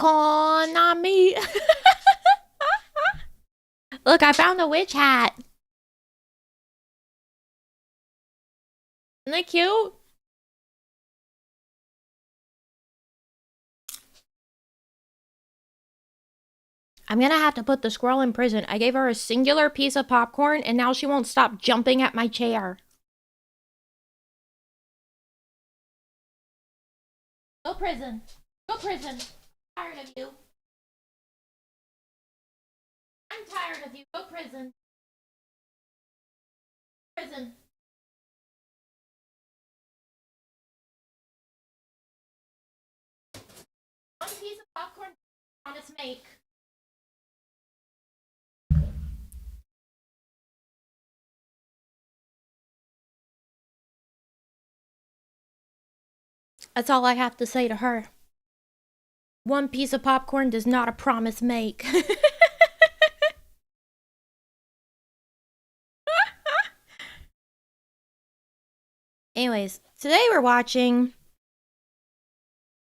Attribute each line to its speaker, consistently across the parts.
Speaker 1: popcorn on me. Look, I found a witch hat. Isn't that cute? I'm gonna have to put the squirrel in prison. I gave her a singular piece of popcorn and now she won't stop jumping at my chair. Go prison. Go prison. I'm tired of you. I'm tired of you. Go prison. Prison. One piece of popcorn promise make. That's all I have to say to her. One piece of popcorn does not a promise make. Anyways, today we're watching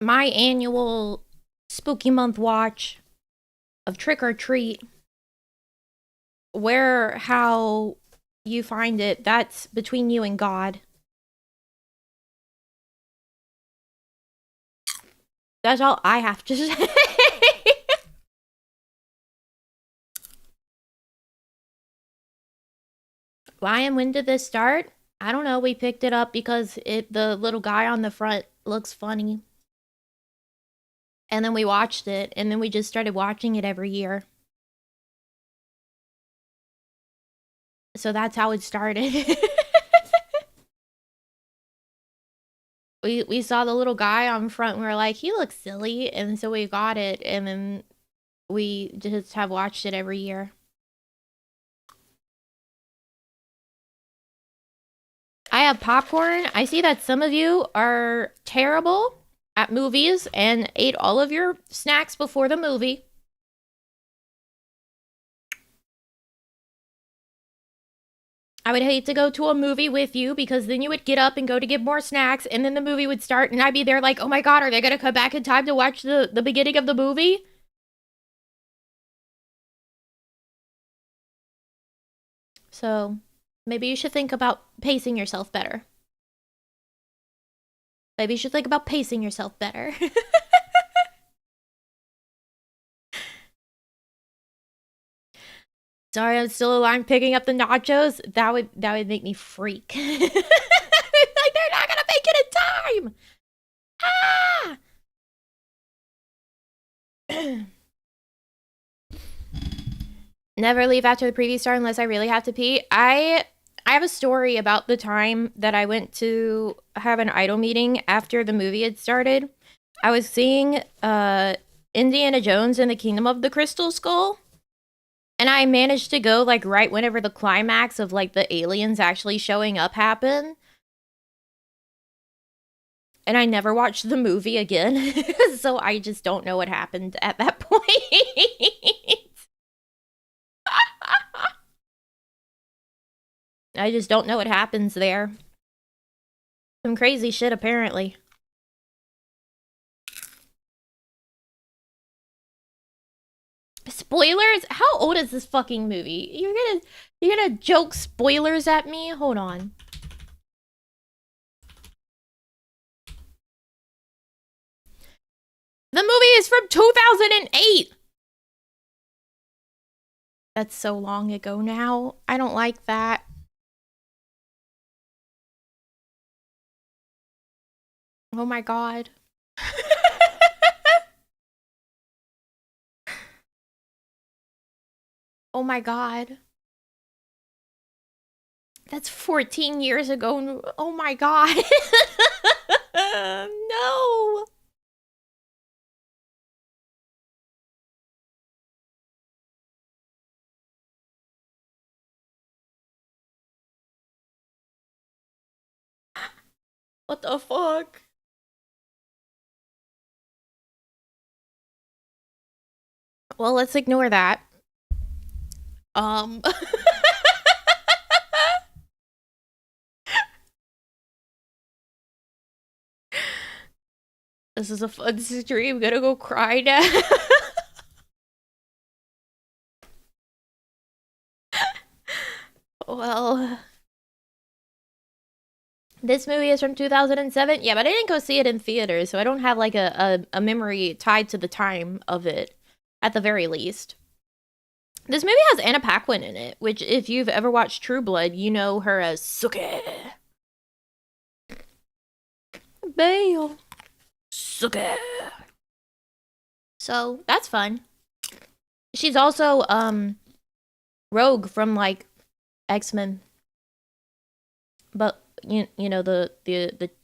Speaker 1: my annual spooky month watch of Trick or Treat. How you find it, that's between you and God. That's all I have to say. Why and when did this start? I don't know. We picked it up because the little guy on the front looks funny. And then we watched it, and then we just started watching it every year. So that's how it started. we saw the little guy on front, and we were like, he looks silly, and so we got it, and then we just have watched it every year. I have popcorn. I see that some of you are terrible at movies and ate all of your snacks before the movie. I would hate to go to a movie with you because then you would get up and go to get more snacks and then the movie would start and I'd be there like, oh my god, are they gonna come back in time to watch the beginning of the movie? So maybe you should think about pacing yourself better. Maybe you should think about pacing yourself better. Sorry, I'm still alive picking up the nachos. That would make me freak. Like they're not gonna make it in time. Ah! Never leave after the preview start unless I really have to pee. I have a story about the time that I went to have an idol meeting after the movie had started. I was seeing Indiana Jones and the Kingdom of the Crystal Skull. And I managed to go like right whenever the climax of like the aliens actually showing up happened. And I never watched the movie again. So I just don't know what happened at that point. I just don't know what happens there. Some crazy shit, apparently. Spoilers? How old is this fucking movie? You're gonna joke spoilers at me? Hold on. The movie is from 2008! That's so long ago now. I don't like that. Oh my god. Oh my god. That's 14 years ago. Oh my god. No. What the fuck? Well, let's ignore that. This is a fun stream. Gonna go cry now. Well, this movie is from 2007. Yeah, but I didn't go see it in theaters, so I don't have like a memory tied to the time of it, at the very least. This movie has Anna Paquin in it, which, if you've ever watched True Blood, you know her as Suke. Bale. Suke. So that's fun. She's also Rogue from like X-Men, but you know the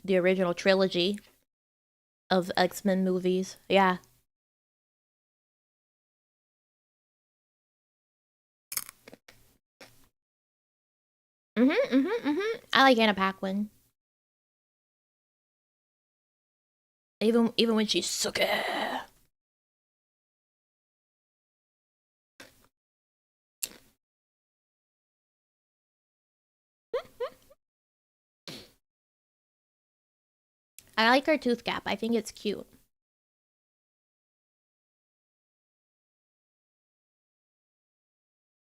Speaker 1: original trilogy of X-Men movies. Yeah. I like Anna Paquin. Even when she's Suke. I like her tooth cap. I think it's cute.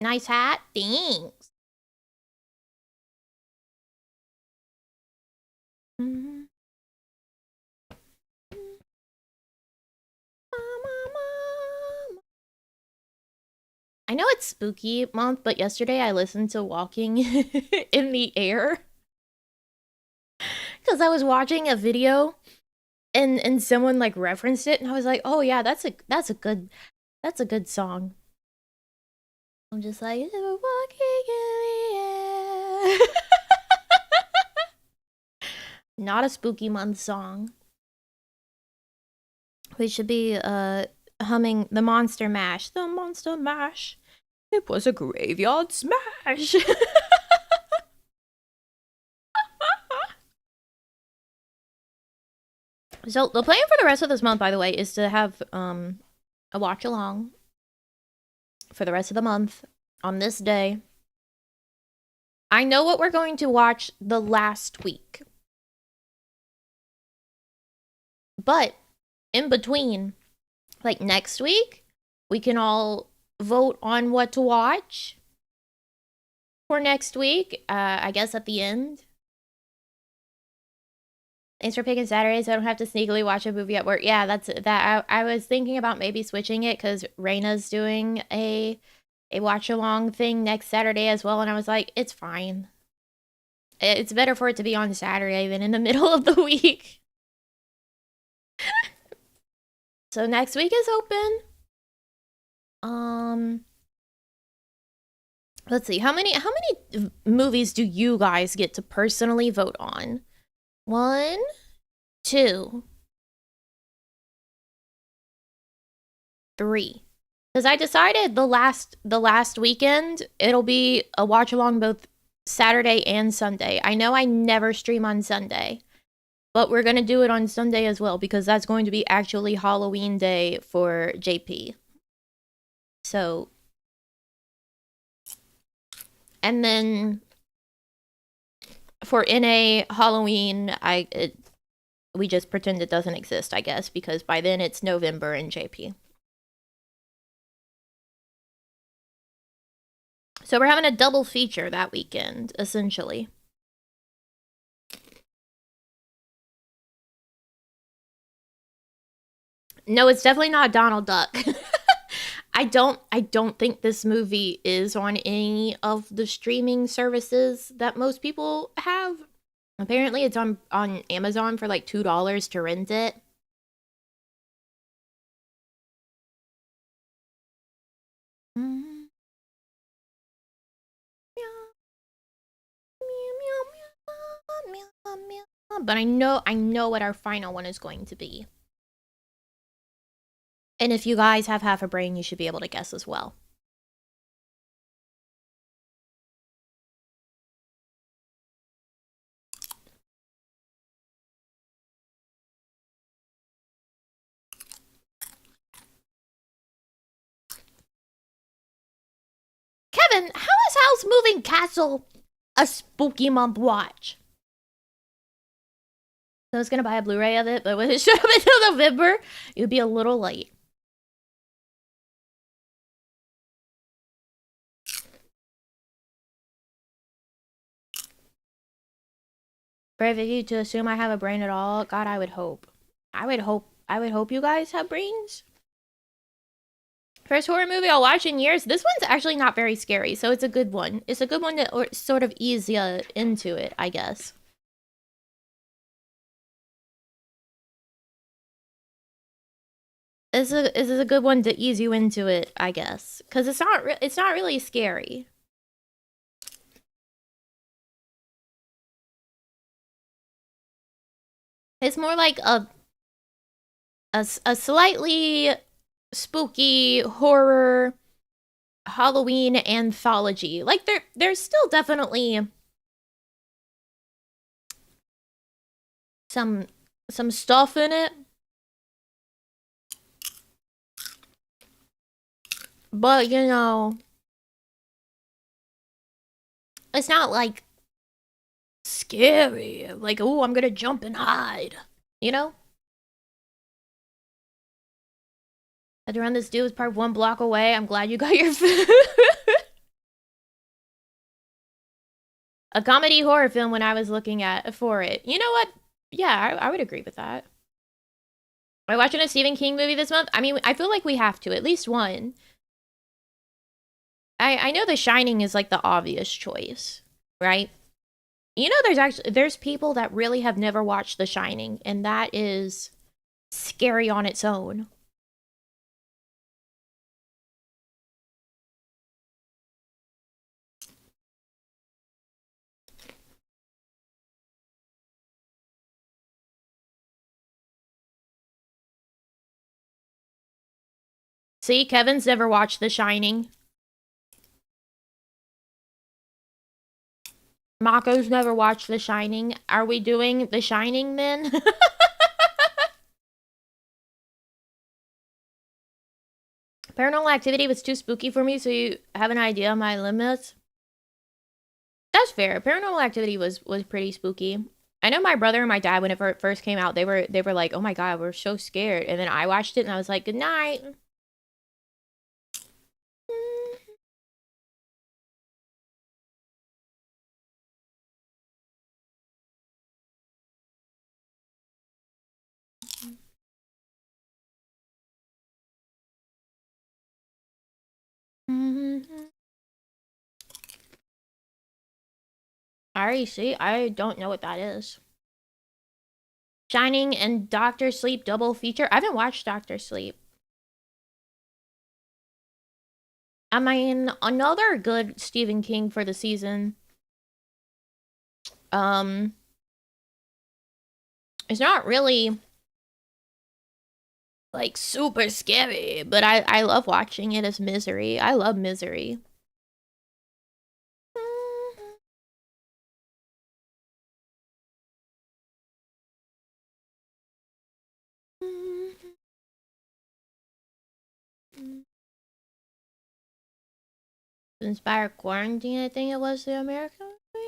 Speaker 1: Nice hat. Thanks. I know it's spooky month, but yesterday I listened to Walking in the Air because I was watching a video and someone like referenced it and I was like, "Oh yeah, that's a good song." I'm just like, "Walking in the air." Not a spooky month song. We should be humming the Monster Mash. The Monster Mash. It was a graveyard smash. So the plan for the rest of this month, by the way, is to have a watch along for the rest of the month on this day. I know what we're going to watch the last week. But in between, like next week, we can all vote on what to watch for next week. I guess at the end. Thanks for picking Saturday, so I don't have to sneakily watch a movie at work. Yeah, that's that. I was thinking about maybe switching it because Raina's doing a watch along thing next Saturday as well, and I was like, it's fine. It's better for it to be on Saturday than in the middle of the week. So next week is open. Let's see. How many movies do you guys get to personally vote on? 1, 2, 3. Because I decided the last weekend it'll be a watch along both Saturday and Sunday. I know I never stream on Sunday, but we're gonna do it on Sunday as well because that's going to be actually Halloween day for JP. So, and then for NA Halloween, we just pretend it doesn't exist, I guess, because by then it's November in JP. So we're having a double feature that weekend, essentially. No, it's definitely not Donald Duck. I don't think this movie is on any of the streaming services that most people have. Apparently it's on Amazon for like $2 to rent it. But I know what our final one is going to be. And if you guys have half a brain, you should be able to guess as well. Kevin, how is House Moving Castle a spooky month watch? I was gonna buy a Blu-ray of it, but when it showed up until November, it would be a little late. Brave of you to assume I have a brain at all. God, I would hope. I would hope you guys have brains. First horror movie I'll watch in years. This one's actually not very scary, so it's a good one. It's a good one to sort of ease you into it, I guess. This is a good one to ease you into it, I guess, because it's not really scary. It's more like a slightly spooky horror Halloween anthology. Like there's still definitely some stuff in it. But you know, it's not like scary. Like, oh, I'm gonna jump and hide. You know? Had to run this dude was parked 1 block away. I'm glad you got your food. A comedy horror film when I was looking at for it. You know what? Yeah, I would agree with that. Am I watching a Stephen King movie this month? I mean, I feel like we have to. At least one. I know The Shining is like the obvious choice, right? You know, there's people that really have never watched The Shining, and that is scary on its own. See, Kevin's never watched The Shining. Mako's never watched The Shining. Are we doing The Shining then? Paranormal Activity was too spooky for me, so you have an idea of my limits. That's fair. Paranormal Activity was pretty spooky. I know my brother and my dad, when it first came out, they were like, "Oh my god, we're so scared." And then I watched it and I was like, "Good night." REC? I don't know what that is. Shining and Doctor Sleep double feature. I haven't watched Doctor Sleep. I mean, another good Stephen King for the season. It's not really like super scary, but I love watching it as Misery. I love Misery. Inspire Quarantine, I think it was the American movie.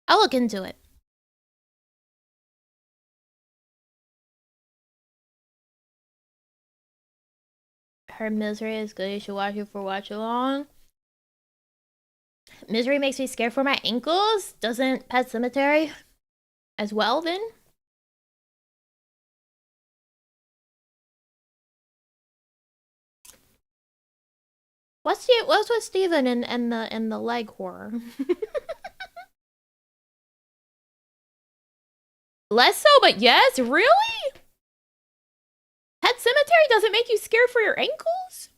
Speaker 1: I'll look into it. Her Misery is good. You should watch it for Watchalong. Misery makes me scared for my ankles. Doesn't Pet Cemetery as well then? What's with Steven and the leg horror? Less so, but yes, really? Pet Cemetery doesn't make you scared for your ankles?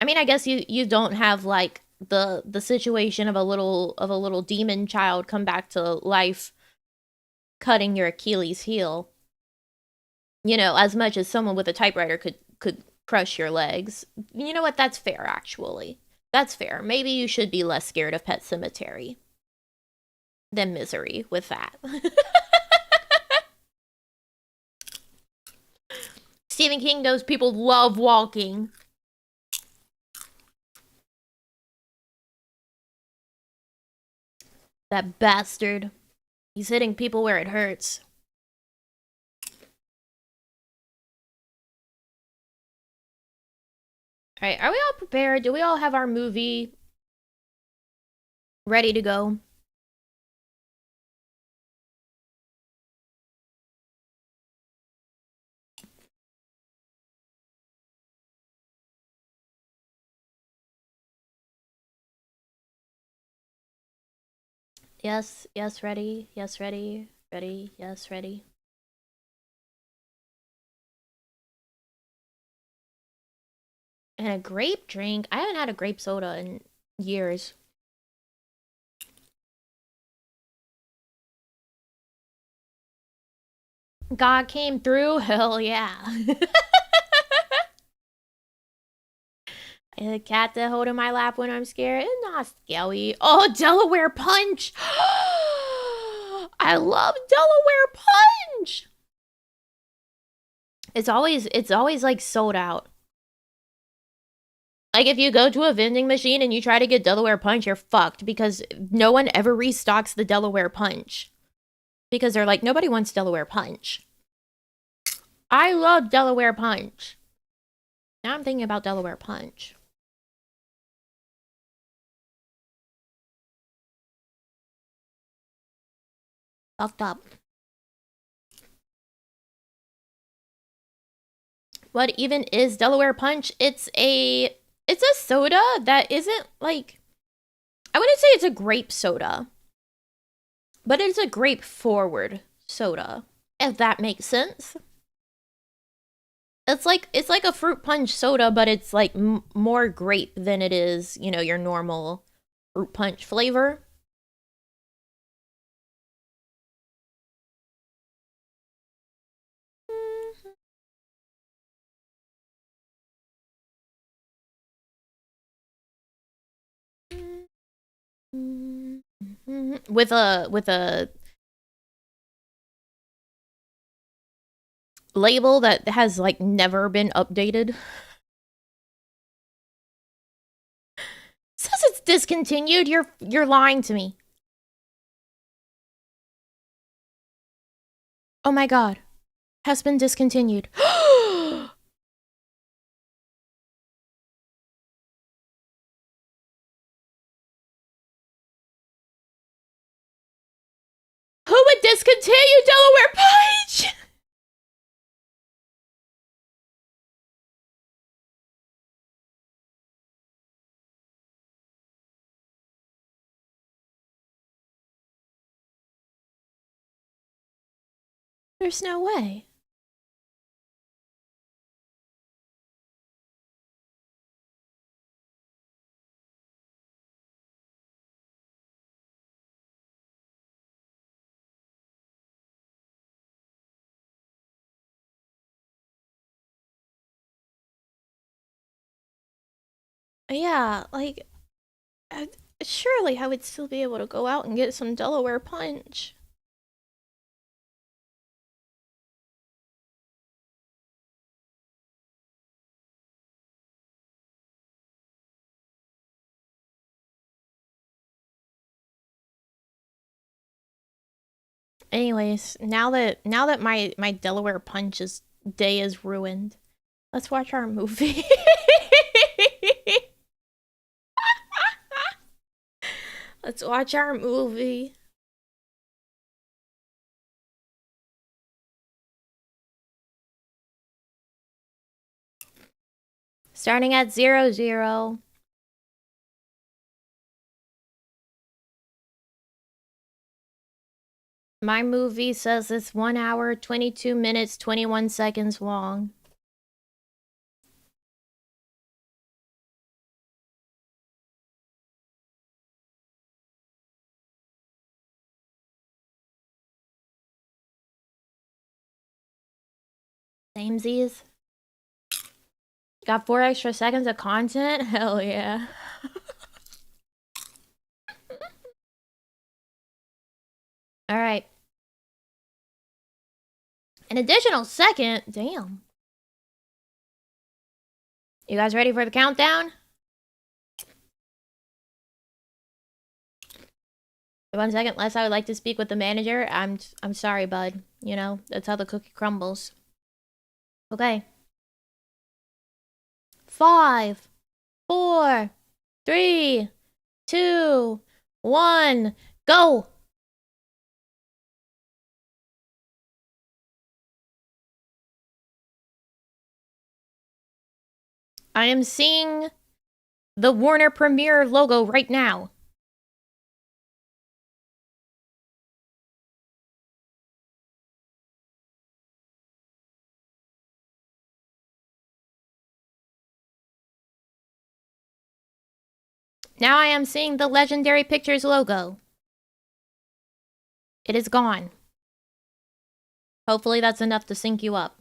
Speaker 1: I mean, I guess you don't have like the situation of a little demon child come back to life cutting your Achilles heel. You know, as much as someone with a typewriter could crush your legs. You know what? That's fair, actually. That's fair. Maybe you should be less scared of Pet Cemetery than Misery with that. Stephen King knows people love walking. That bastard. He's hitting people where it hurts. Alright, are we all prepared? Do we all have our movie ready to go? Yes, yes, ready. Yes, ready. Ready, yes, ready. And a grape drink? I haven't had a grape soda in years. God came through? Hell yeah. And the cat that hold in my lap when I'm scared is not scary. Oh, Delaware Punch! I love Delaware Punch! It's always like sold out. Like if you go to a vending machine and you try to get Delaware Punch, you're fucked because no one ever restocks the Delaware Punch. Because they're like, nobody wants Delaware Punch. I love Delaware Punch. Now I'm thinking about Delaware Punch. Fucked up. What even is Delaware Punch? It's a soda that isn't like, I wouldn't say it's a grape soda, but it's a grape forward soda, if that makes sense. It's like a fruit punch soda, but it's like more grape than it is, you know, your normal fruit punch flavor. With a label that has like never been updated. Says it's discontinued. You're lying to me. Oh my god. Has been discontinued. Who would discontinue Delaware Punch? There's no way. Yeah, like, surely I would still be able to go out and get some Delaware Punch. Anyways, now that my Delaware Punch's day is ruined, let's watch our movie. Let's watch our movie. Starting at 00. My movie says it's 1 hour, 22 minutes, 21 seconds long. Samesies. Got 4 extra seconds of content? Hell yeah. Alright. An additional second? Damn. You guys ready for the countdown? 1 second, Les, I would like to speak with the manager. I'm sorry, bud. You know, that's how the cookie crumbles. Okay. 5, 4, 3, 2, 1, go! I am seeing the Warner Premiere logo right now. Now I am seeing the Legendary Pictures logo. It is gone. Hopefully that's enough to sync you up.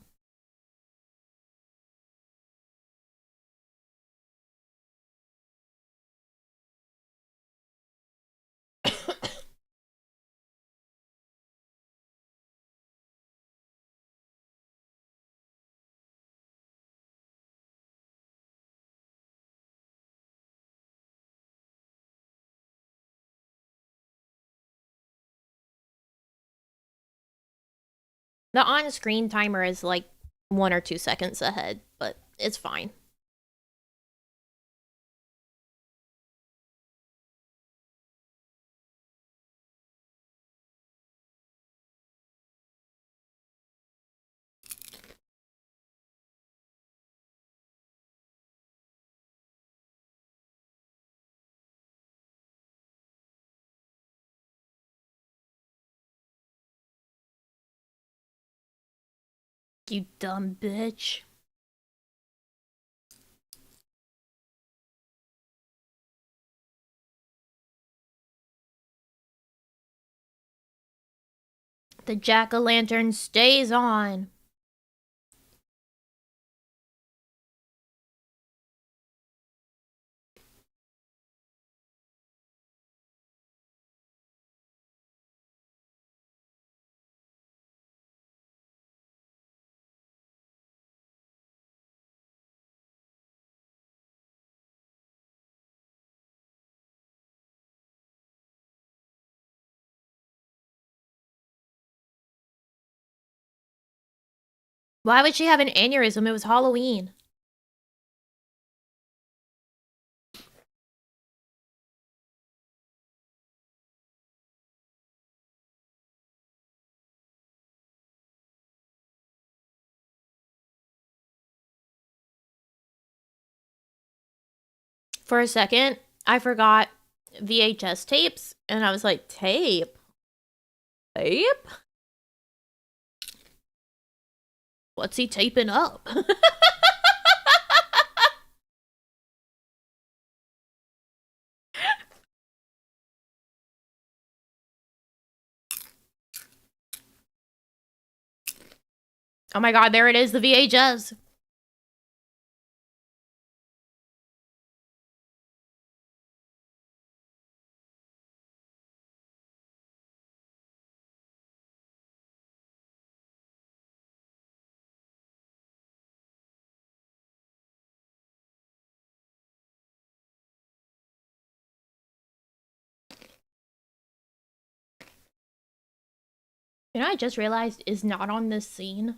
Speaker 1: The on-screen timer is like 1 or 2 seconds ahead, but it's fine. You dumb bitch. The jack-o'-lantern stays on. Why would she have an aneurysm? It was Halloween. For a second, I forgot VHS tapes, and I was like, tape? Tape? What's he taping up? Oh my god, there it is, the VHS. You know, I just realized is not on this scene.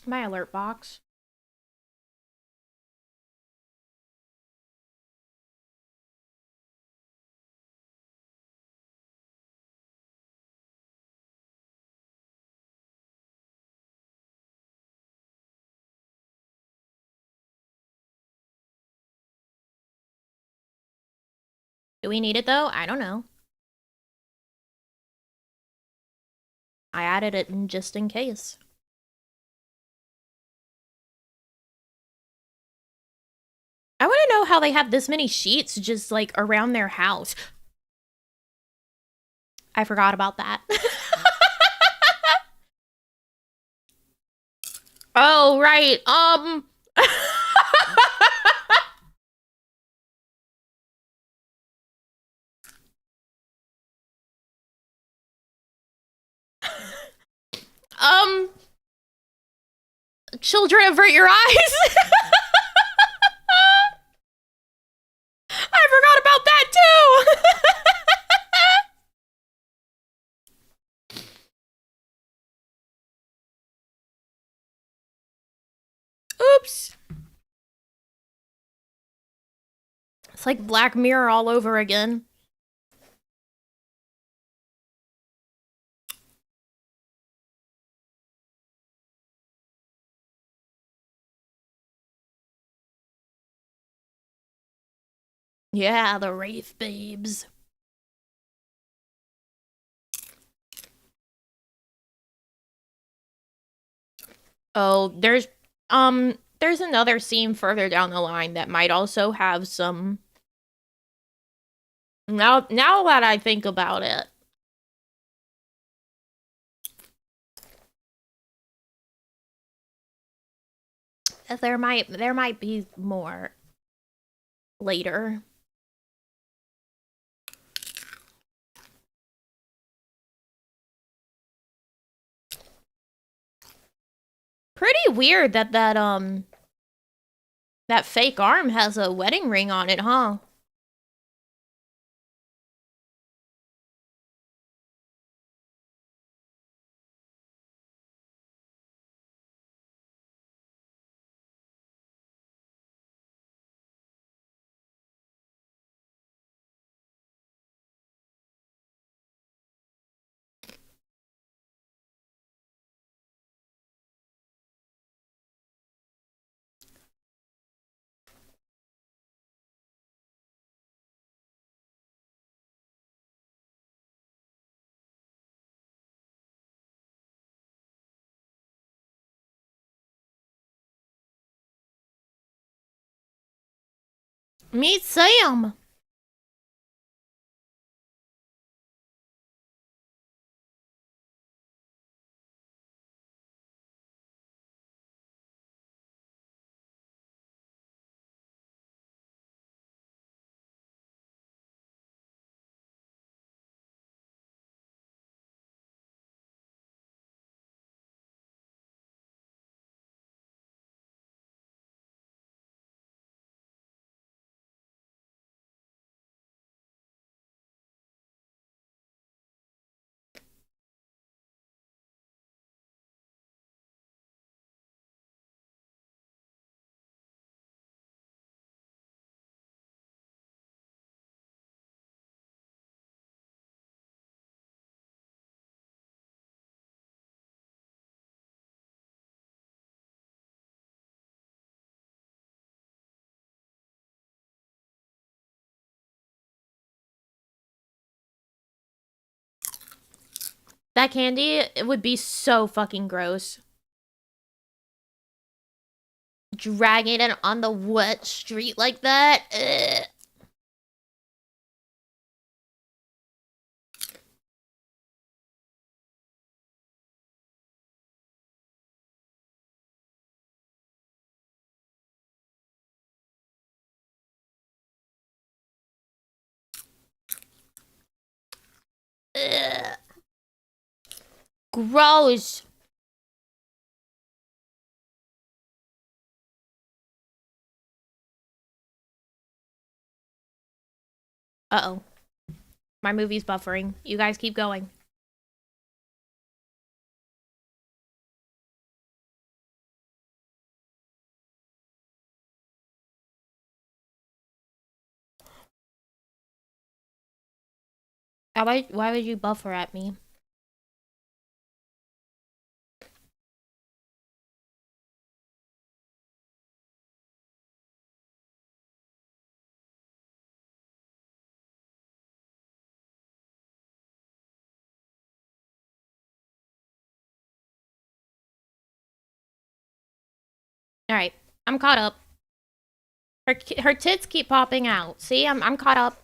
Speaker 1: My alert box. Do we need it though? I don't know. I added it in just in case. I want to know how they have this many sheets just like around their house. I forgot about that. Oh, right. Um, children, avert your eyes. I forgot about that too. Oops. It's like Black Mirror all over again. Yeah, the Wraith babes. Oh, there's another scene further down the line that might also have some. Now that I think about it, there might be more later. Pretty weird that that fake arm has a wedding ring on it, huh? Meet Sam. That candy, it would be so fucking gross. Dragging it on the wet street like that. Ugh. Ugh. Gross. Uh-oh. My movie's buffering. You guys keep going. Why would you buffer at me? Alright. I'm caught up. Her tits keep popping out. See, I'm caught up.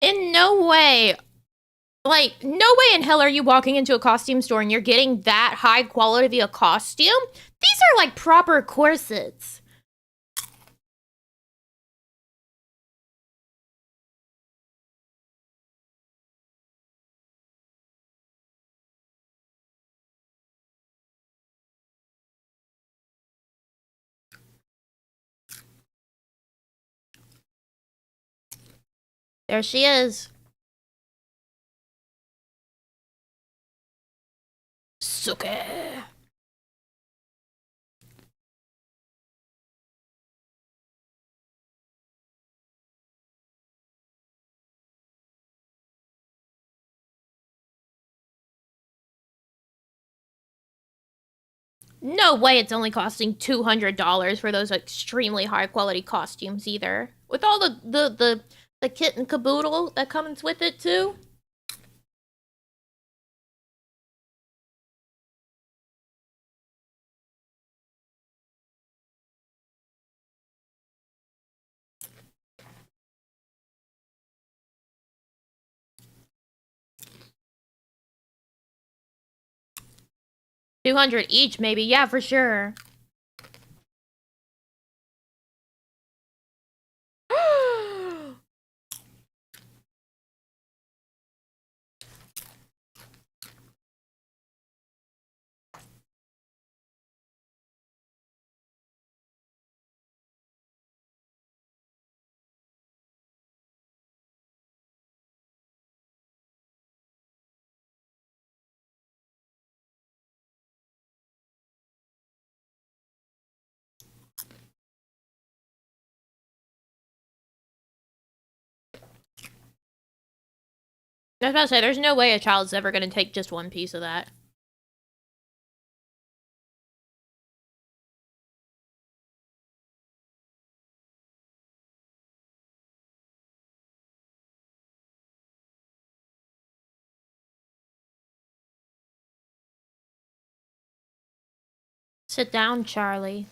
Speaker 1: In no way, like, no way in hell are you walking into a costume store and you're getting that high quality of a costume. These are like proper corsets. There she is. Suke. No way it's only costing $200 for those extremely high quality costumes either. With all the kit and caboodle that comes with it too. $200 each, maybe. Yeah, for sure. I was about to say, there's no way a child's ever gonna take just one piece of that. Sit down, Charlie.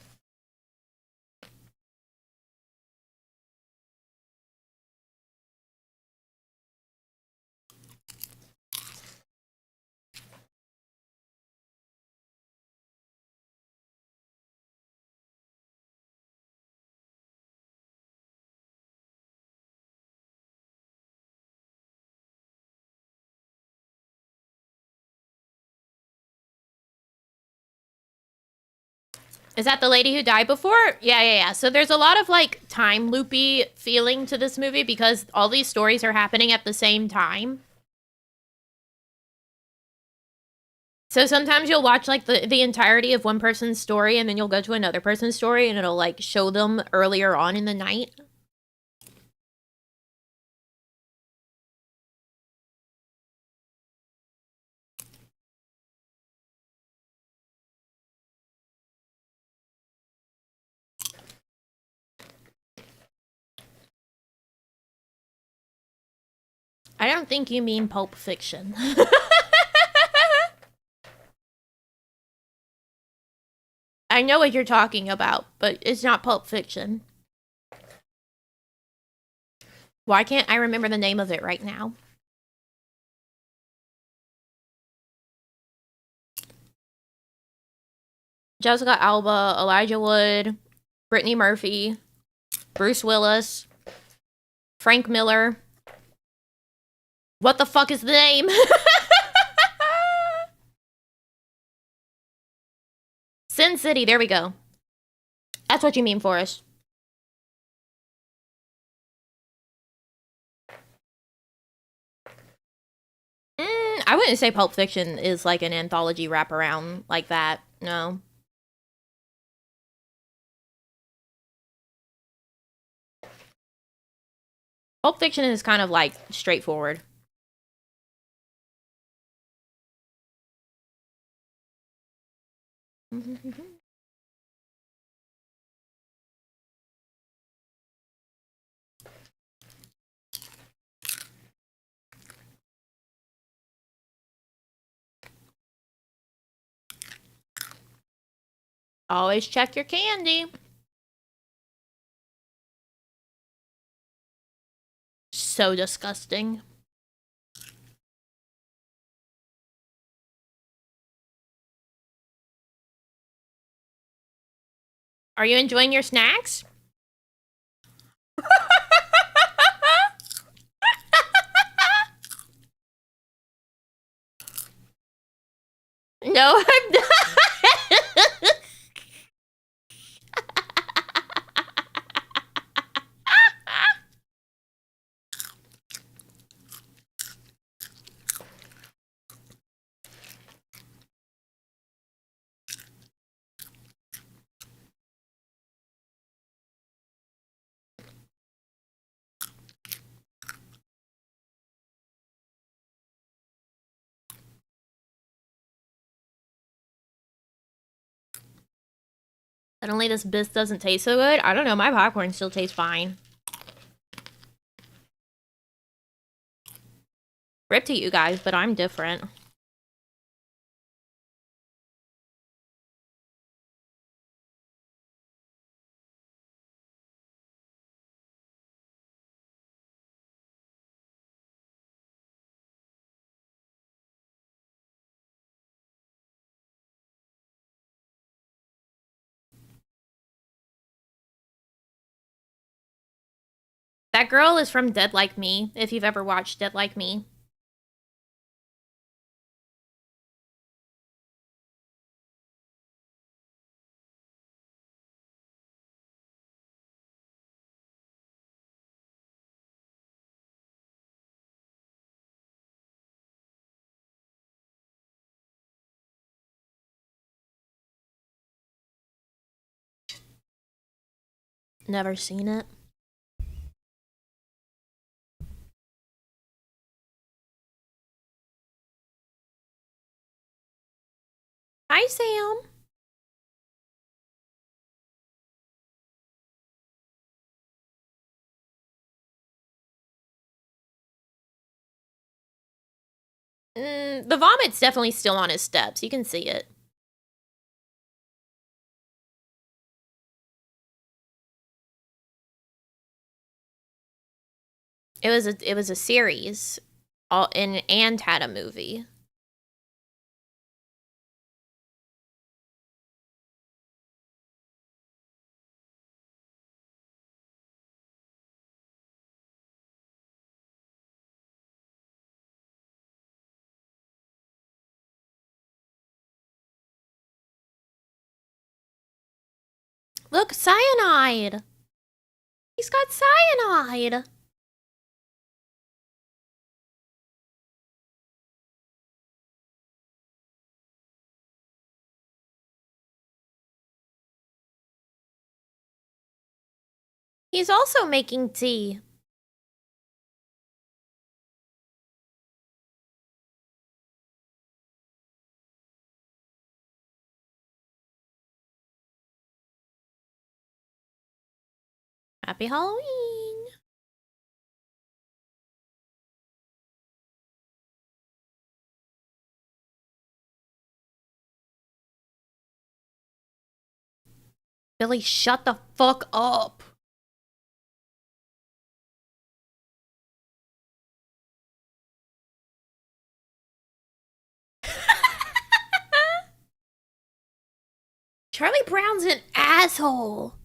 Speaker 1: Is that the lady who died before? Yeah. So there's a lot of like time loopy feeling to this movie because all these stories are happening at the same time. So sometimes you'll watch like the entirety of one person's story and then you'll go to another person's story and it'll like show them earlier on in the night. I don't think you mean Pulp Fiction. I know what you're talking about, but it's not Pulp Fiction. Why can't I remember the name of it right now? Jessica Alba, Elijah Wood, Brittany Murphy, Bruce Willis, Frank Miller. What the fuck is the name? Sin City, there we go. That's what you mean, Forrest. I wouldn't say Pulp Fiction is like an anthology wraparound like that. No. Pulp Fiction is kind of like straightforward. Always check your candy. so disgusting. Are you enjoying your snacks? No, I'm not. Suddenly this bisque doesn't taste so good. I don't know, my popcorn still tastes fine. Rip to you guys, but I'm different. That girl is from Dead Like Me, if you've ever watched Dead Like Me. Never seen it. Hi, Sam. The vomit's definitely still on his steps. You can see it. It was a series, all in and had a movie. Look, cyanide. He's got cyanide. He's also making tea. Happy Halloween. Billy, shut the fuck up. Charlie Brown's an asshole.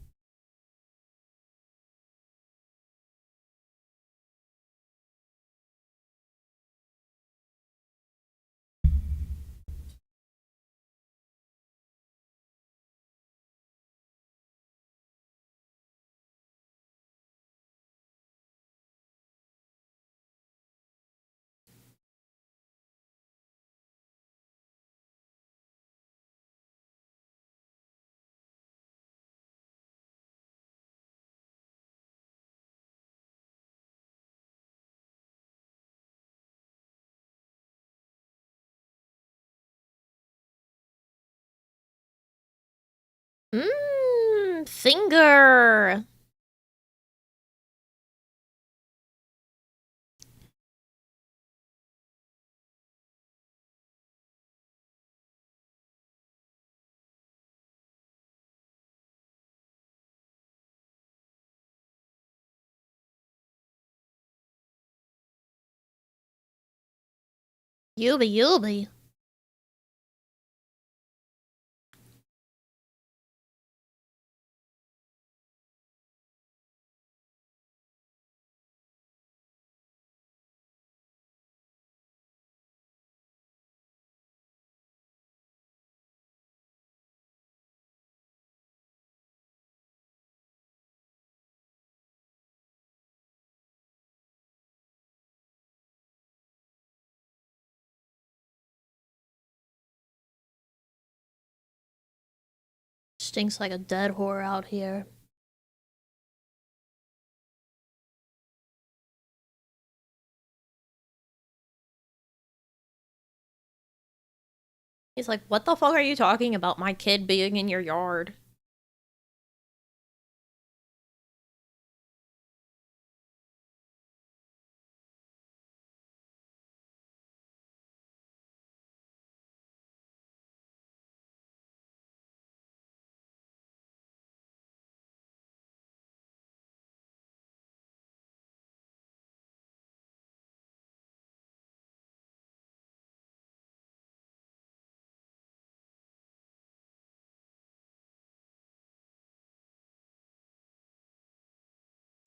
Speaker 1: Finger. Yubi Yubi. Stinks like a dead whore out here. He's like, what the fuck are you talking about my kid being in your yard?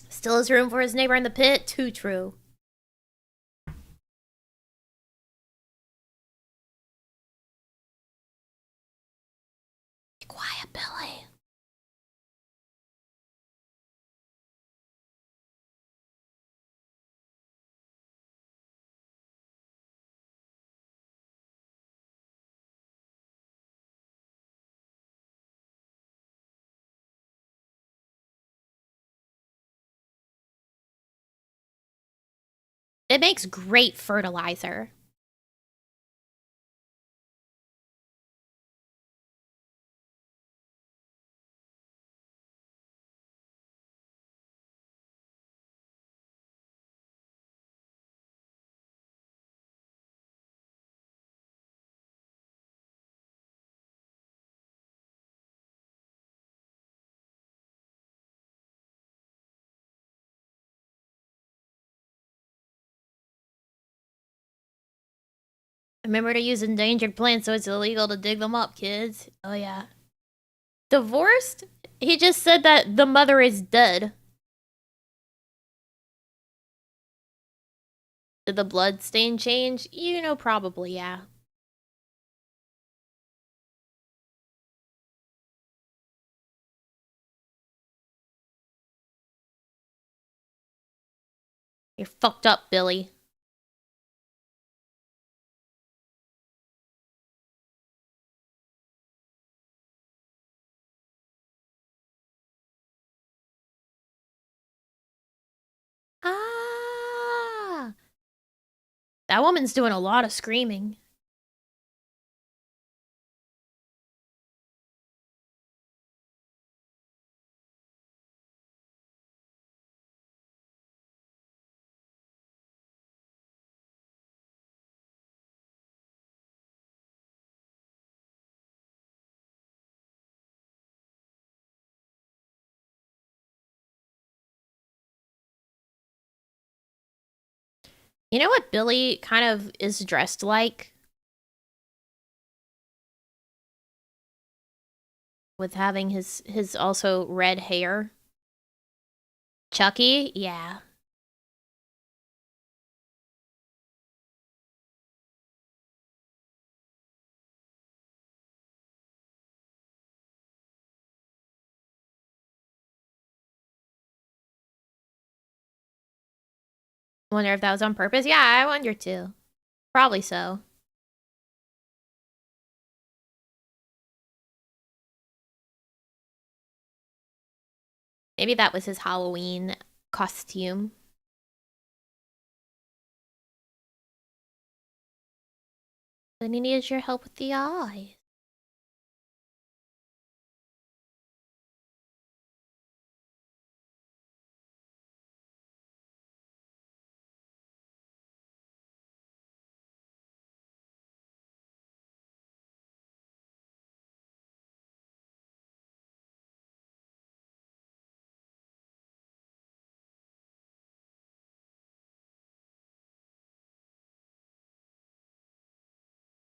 Speaker 1: Still has room for his neighbor in the pit? Too true. Be quiet, Billy. It makes great fertilizer. Remember to use endangered plants so it's illegal to dig them up, kids. Oh, yeah. Divorced? He just said that the mother is dead. Did the blood stain change? You know, probably, yeah. You're fucked up, Billy. Ah! That woman's doing a lot of screaming. You know what Billy kind of is dressed like? With having his also red hair. Chucky? Yeah. Wonder if that was on purpose? Yeah, I wonder too. Probably so. Maybe that was his Halloween costume. Then he needed your help with the eye.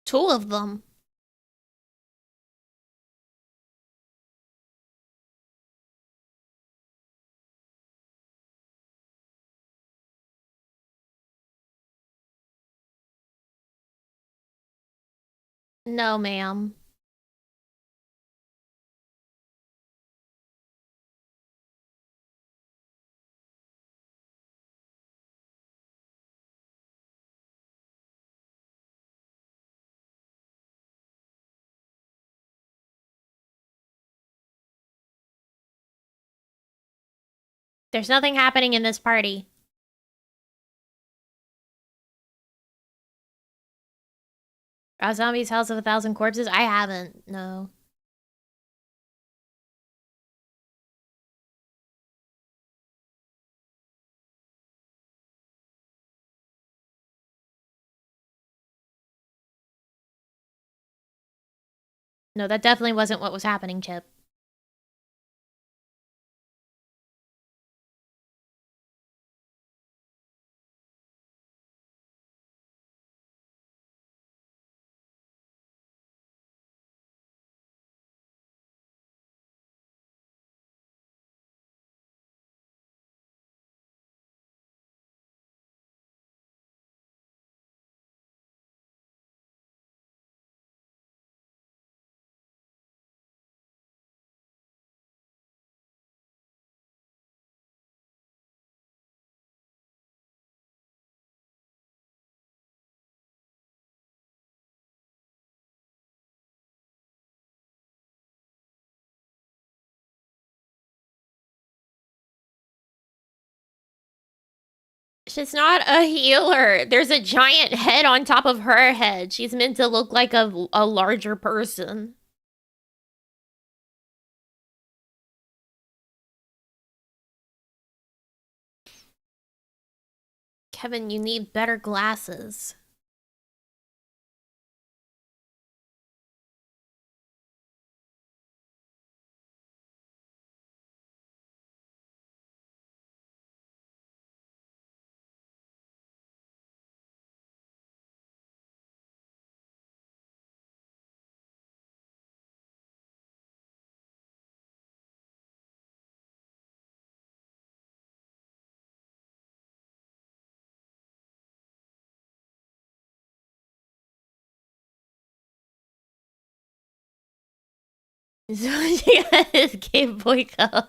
Speaker 1: Two of them. No, ma'am. There's nothing happening in this party. Rob Zombie's House of a Thousand Corpses? I haven't, no. No, that definitely wasn't what was happening, Chip. She's not a healer. There's a giant head on top of her head. She's meant to look like a larger person. Kevin, you need better glasses. So she got his Game Boy Color.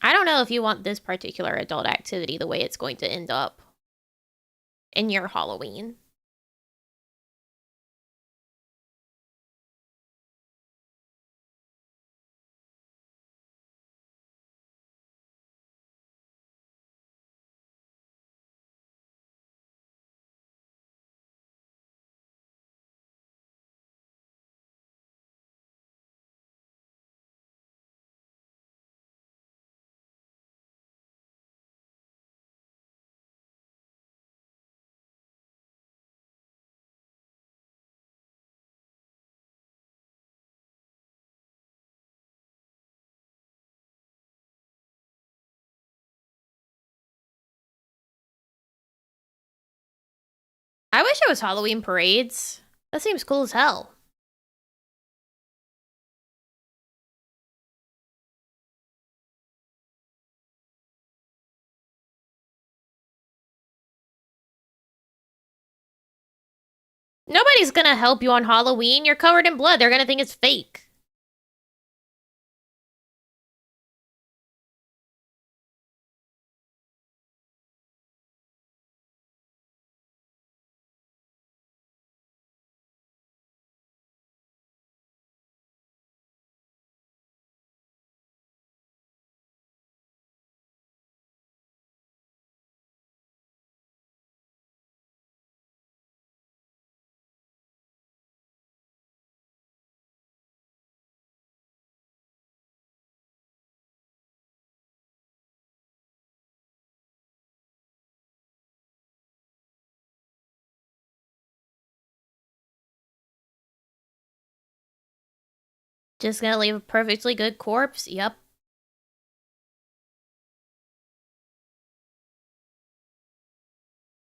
Speaker 1: I don't know if you want this particular adult activity the way it's going to end up in your Halloween. I wish it was Halloween parades. That seems cool as hell. Nobody's gonna help you on Halloween. You're covered in blood. They're gonna think it's fake. Just gonna leave a perfectly good corpse? Yep.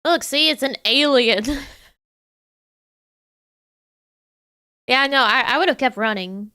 Speaker 1: Look, see, it's an alien. Yeah, no, I would have kept running.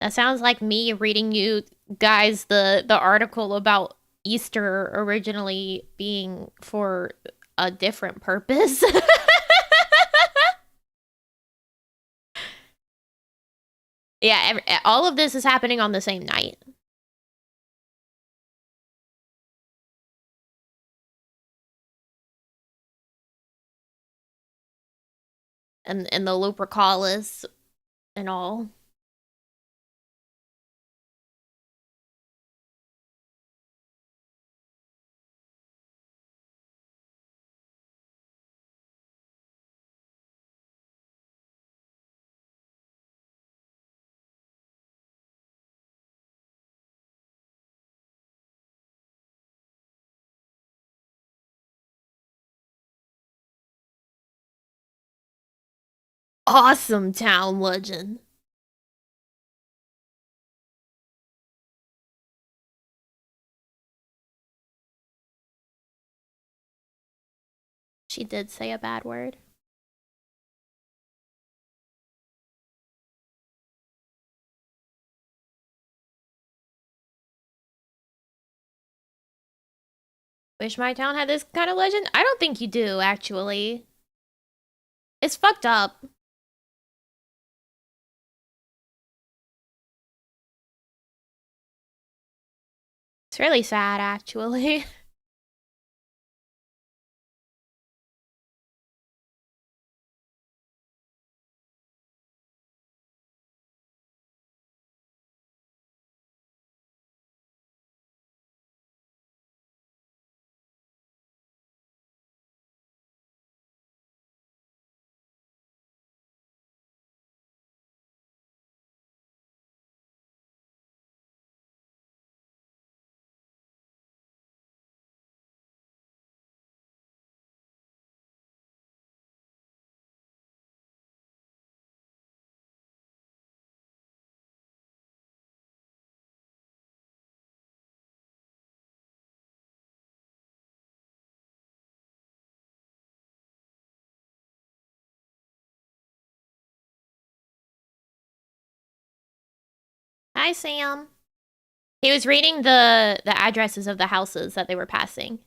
Speaker 1: That sounds like me reading you guys the article about Easter originally being for a different purpose. Yeah, all of this is happening on the same night. And the Lupercalis and all. Awesome town legend. She did say a bad word. Wish my town had this kind of legend? I don't think you do, actually. It's fucked up. It's really sad, actually. Hi, Sam. He was reading the addresses of the houses that they were passing.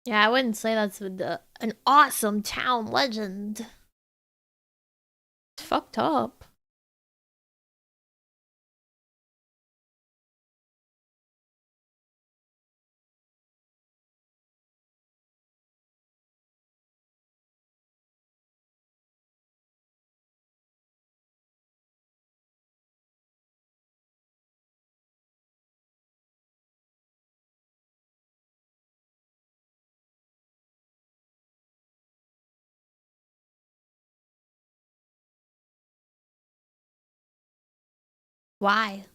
Speaker 1: Yeah, I wouldn't say that's an awesome town legend. It's fucked up. Why?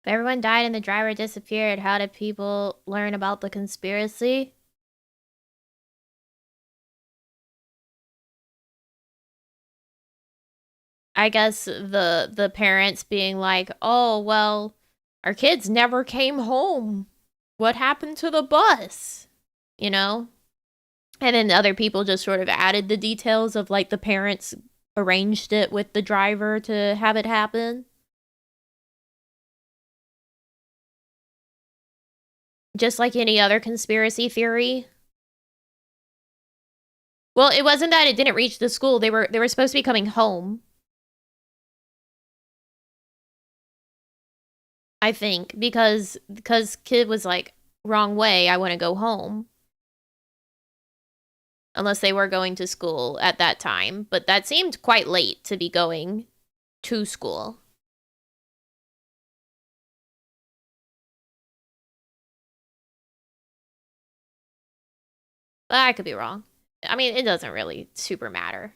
Speaker 1: If everyone died and the driver disappeared, how did people learn about the conspiracy? I guess the parents being like, "Oh, well, our kids never came home. What happened to the bus?" You know? And then other people just sort of added the details of like the parents arranged it with the driver to have it happen. Just like any other conspiracy theory. Well, it wasn't that it didn't reach the school. They were supposed to be coming home. I think because kid was like wrong way, I want to go home. Unless they were going to school at that time, but that seemed quite late to be going to school. But I could be wrong. I mean, it doesn't really super matter.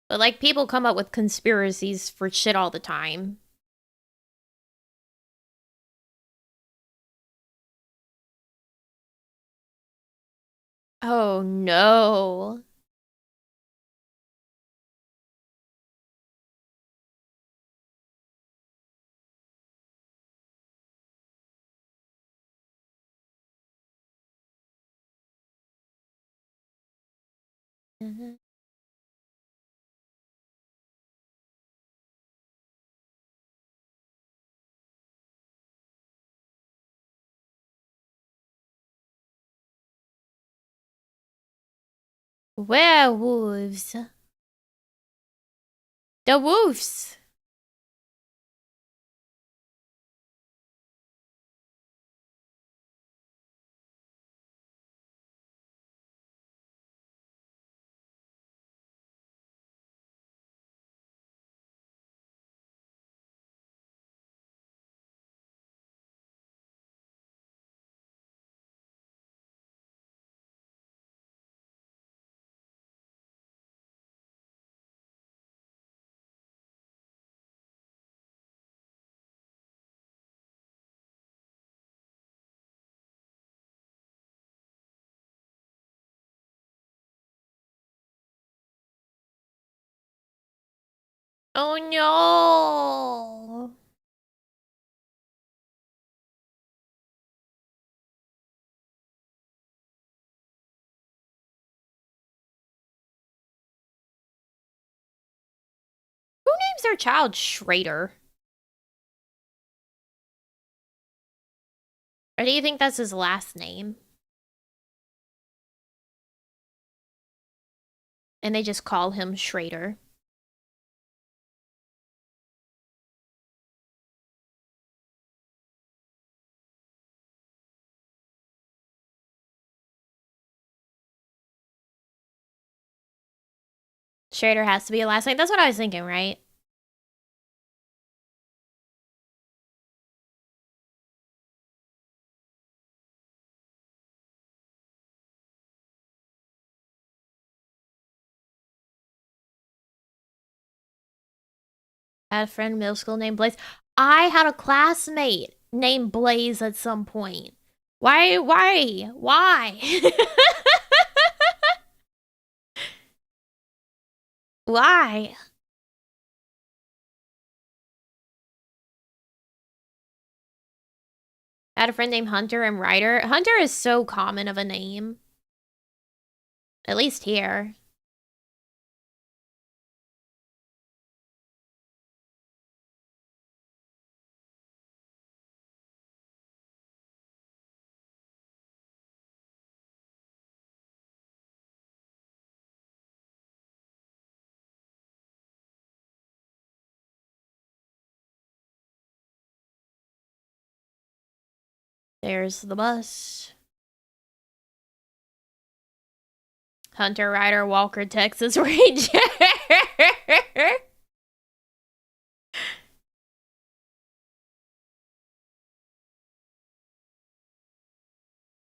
Speaker 1: But like people come up with conspiracies for shit all the time. Oh no. Mhm. Werewolves. The wolves. Oh no. Who names their child Schrader? Or do you think that's his last name? And they just call him Schrader. Schrader has to be a last name. That's what I was thinking, right? Had a friend in middle school named Blaze. I had a classmate named Blaze at some point. Why? Why? I had a friend named Hunter and Ryder. Hunter is so common of a name. At least here. There's the bus. Hunter, Ryder, Walker, Texas Ranger.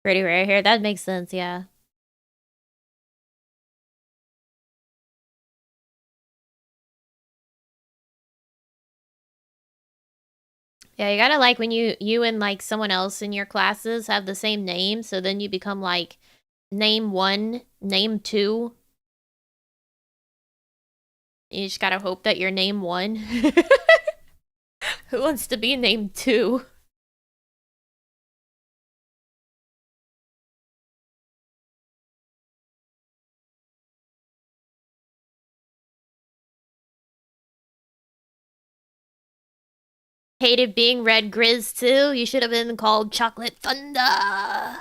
Speaker 1: Pretty rare here. That makes sense, yeah. Yeah, you gotta like when you and like someone else in your classes have the same name, so then you become like name one, name two. You just gotta hope that you're name one. Who wants to be named two? Hated being Red Grizz too. You should have been called Chocolate Thunder.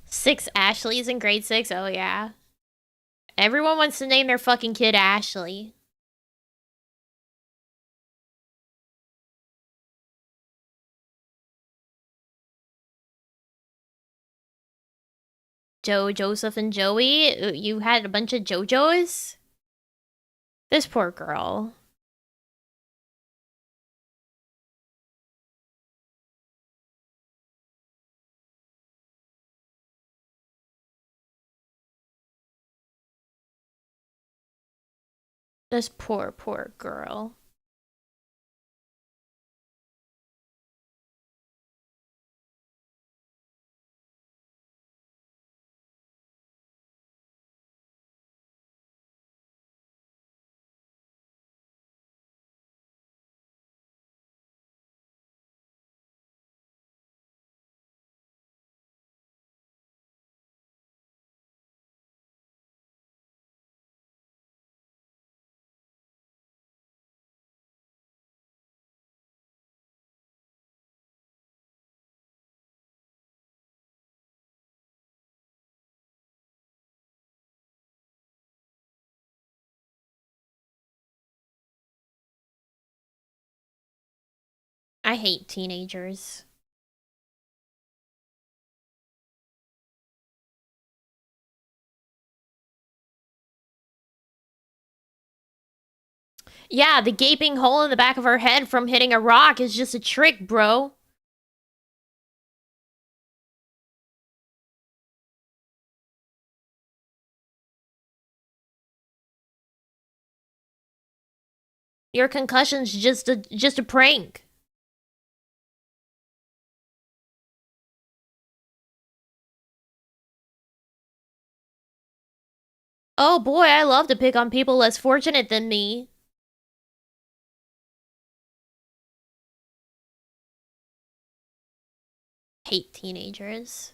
Speaker 1: 6 Ashleys in grade 6. Oh yeah. Everyone wants to name their fucking kid Ashley. Joe, Joseph, and Joey. You had a bunch of JoJo's? This poor girl. This poor, poor girl. I hate teenagers. Yeah, the gaping hole in the back of her head from hitting a rock is just a trick, bro. Your concussion's just a prank. Oh boy, I love to pick on people less fortunate than me. Hate teenagers.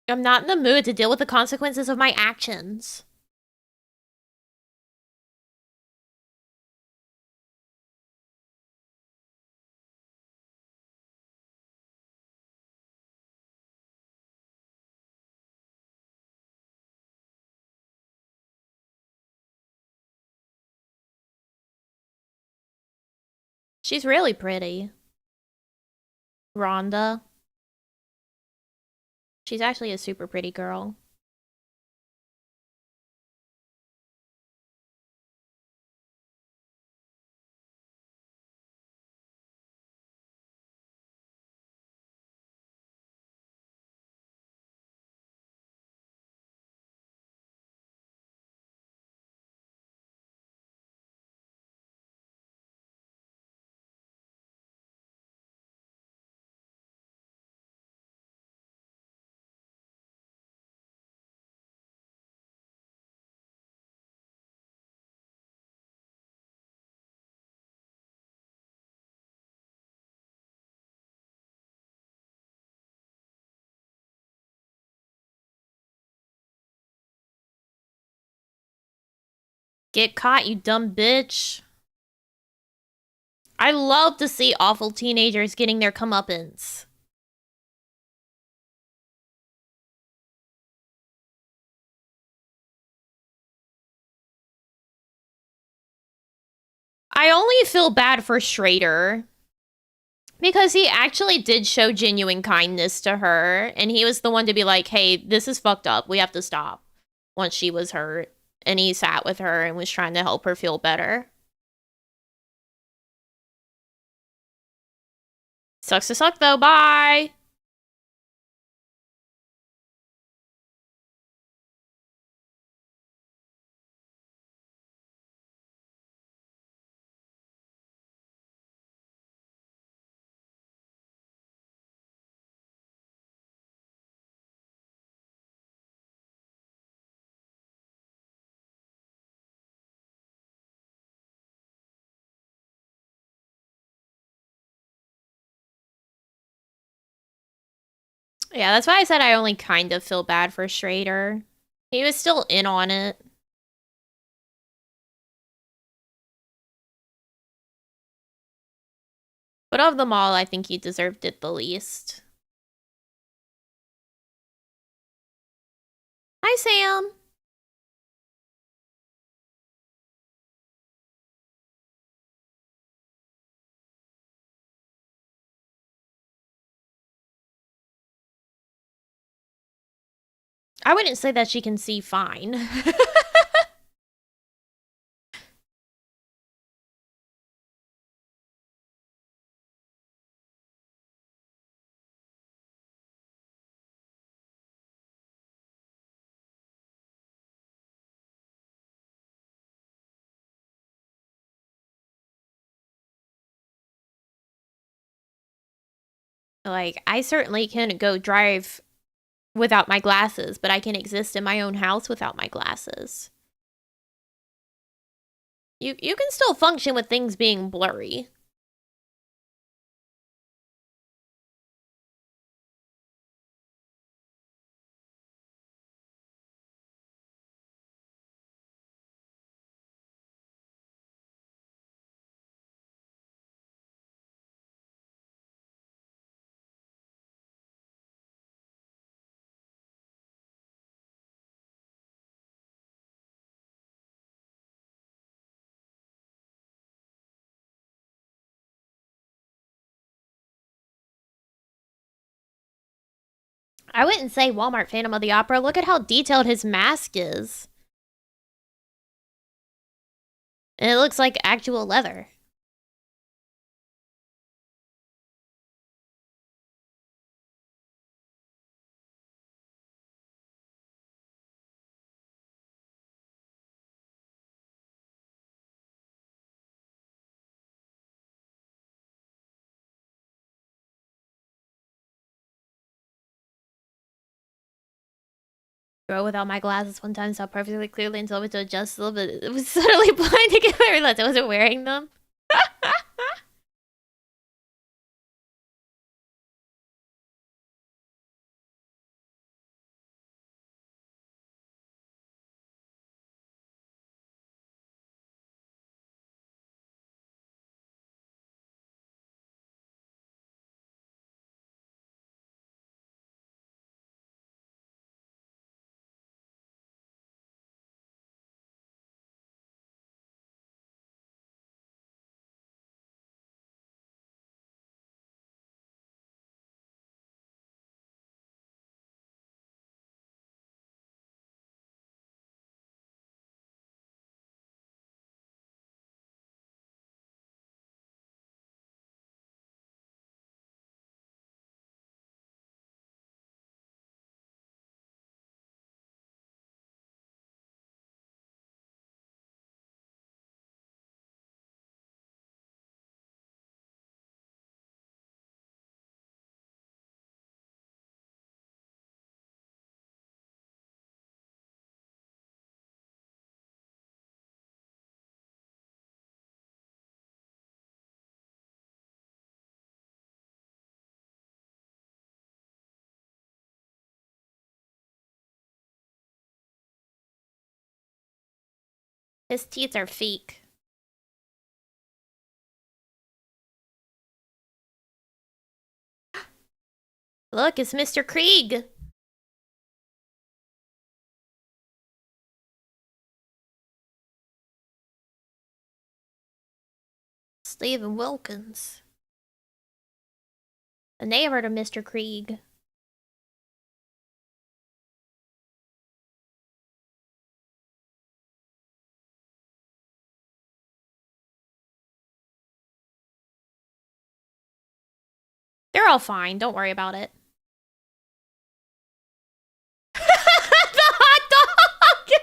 Speaker 1: I'm not in the mood to deal with the consequences of my actions. She's really pretty. Rhonda. She's actually a super pretty girl. Get caught, you dumb bitch. I love to see awful teenagers getting their comeuppance. I only feel bad for Schrader because he actually did show genuine kindness to her, and he was the one to be like, hey, this is fucked up. We have to stop once she was hurt. And he sat with her and was trying to help her feel better. Sucks to suck, though. Bye! Yeah, that's why I said I only kind of feel bad for Schrader. He was still in on it. But of them all, I think he deserved it the least. Hi, Sam. I wouldn't say that she can see fine. Like, I certainly can go drive without my glasses, but I can exist in my own house without my glasses. You can still function with things being blurry. I wouldn't say Walmart Phantom of the Opera. Look at how detailed his mask is. And it looks like actual leather. Girl without my glasses one time saw perfectly clearly and told me to adjust a little bit. It was suddenly blind again. I realized I wasn't wearing them. His teeth are fake. Look, it's Mr. Krieg. Stephen Wilkins. The neighbor to Mr. Krieg. They're all fine. Don't worry about it. The hot dog!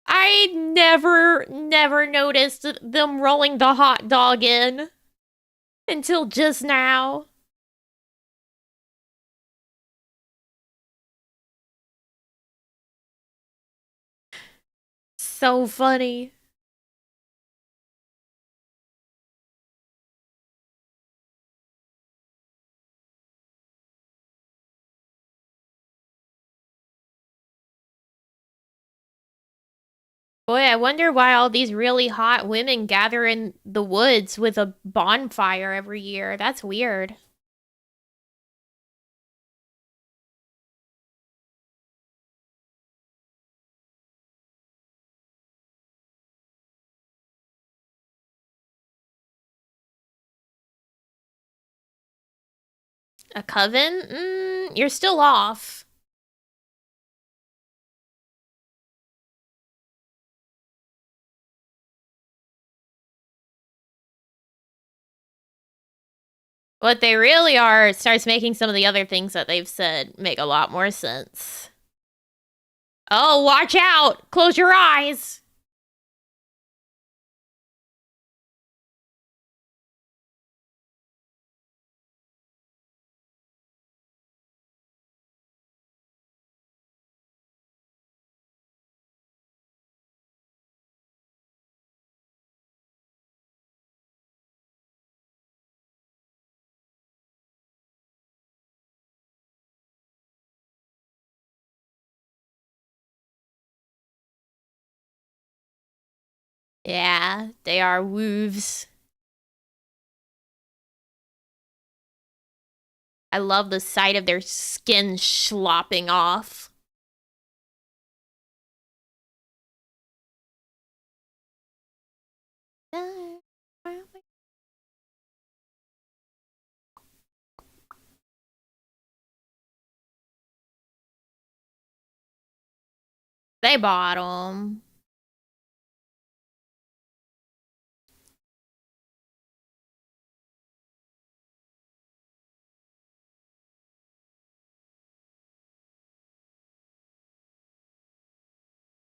Speaker 1: I never noticed them rolling the hot dog in until just now. So funny. Boy, I wonder why all these really hot women gather in the woods with a bonfire every year. That's weird. A coven? You're still off. What they really are starts making some of the other things that they've said make a lot more sense. Oh, watch out! Close your eyes! Yeah, they are wolves. I love the sight of their skin slopping off. They bought them.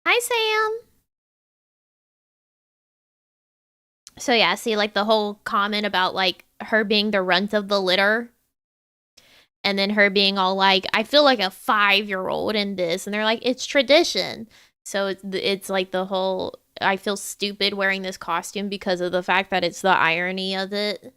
Speaker 1: Hi, Sam. So yeah, see, like the whole comment about like her being the runt of the litter, and then her being all like, "I feel like a 5-year-old in this," and they're like, "It's tradition." So it's like the whole, I feel stupid wearing this costume because of the fact that it's the irony of it.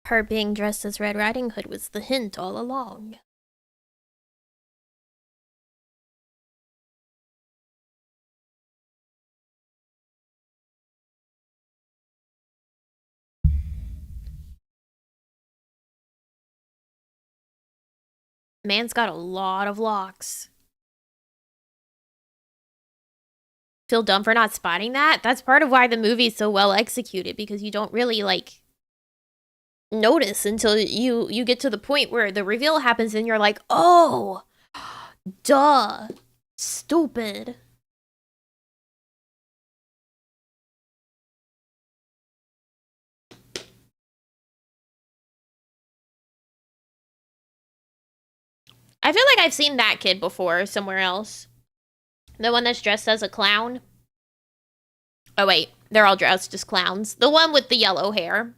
Speaker 1: Her being dressed as Red Riding Hood was the hint all along. Man's got a lot of locks. Feel dumb for not spotting that? That's part of why the movie's so well executed, because you don't really like notice until you get to the point where the reveal happens and you're like, "Oh, duh. Stupid." I feel like I've seen that kid before somewhere else. The one that's dressed as a clown. Oh, wait. They're all dressed as clowns. The one with the yellow hair.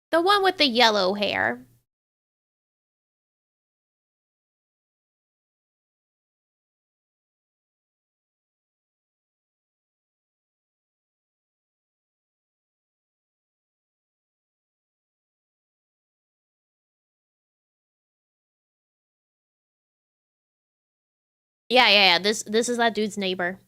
Speaker 1: The one with the yellow hair. Yeah. This is that dude's neighbor.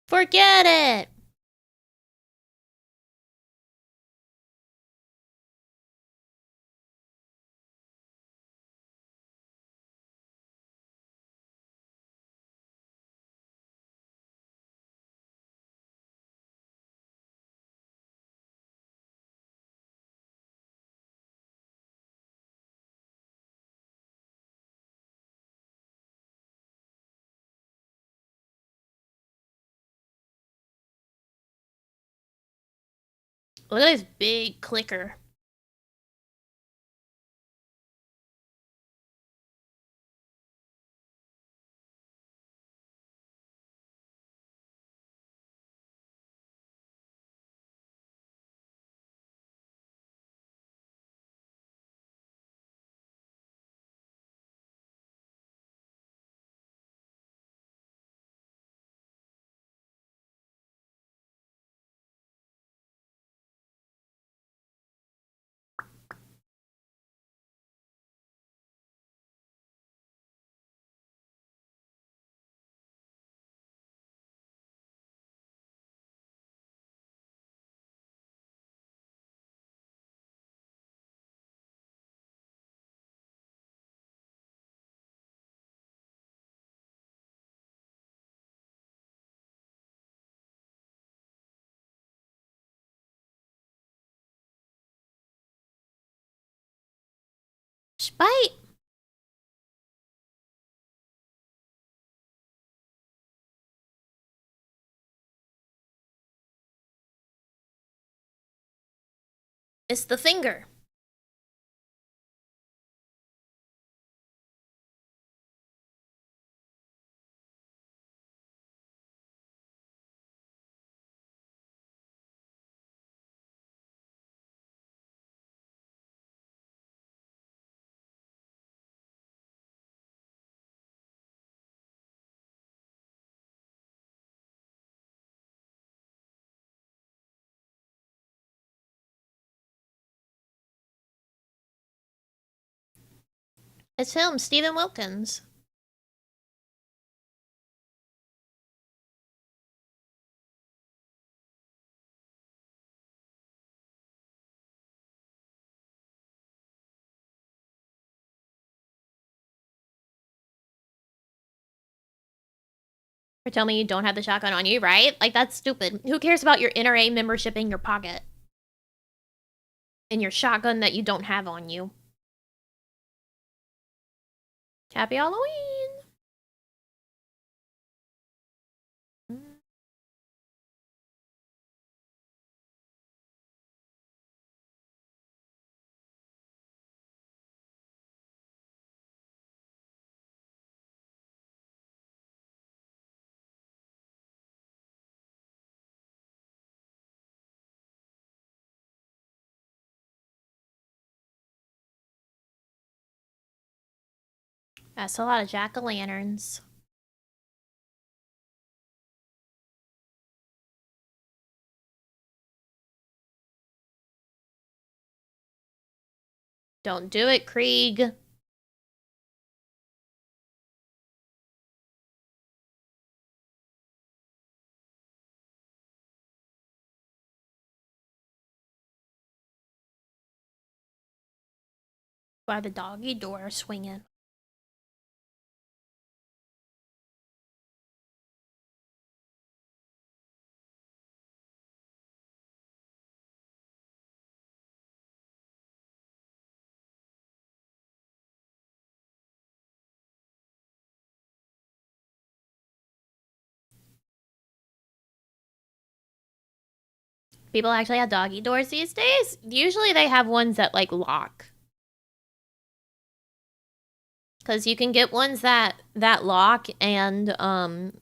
Speaker 1: Forget it! Look at this big clicker. Spite! It's the finger. It's him, Stephen Wilkins. Or tell me you don't have the shotgun on you, right? Like, that's stupid. Who cares about your NRA membership in your pocket? And your shotgun that you don't have on you. Happy Halloween! That's a lot of jack-o'-lanterns. Don't do it, Krieg. By the doggy door swinging. People actually have doggy doors these days? Usually they have ones that, like, lock. Because you can get ones that lock and,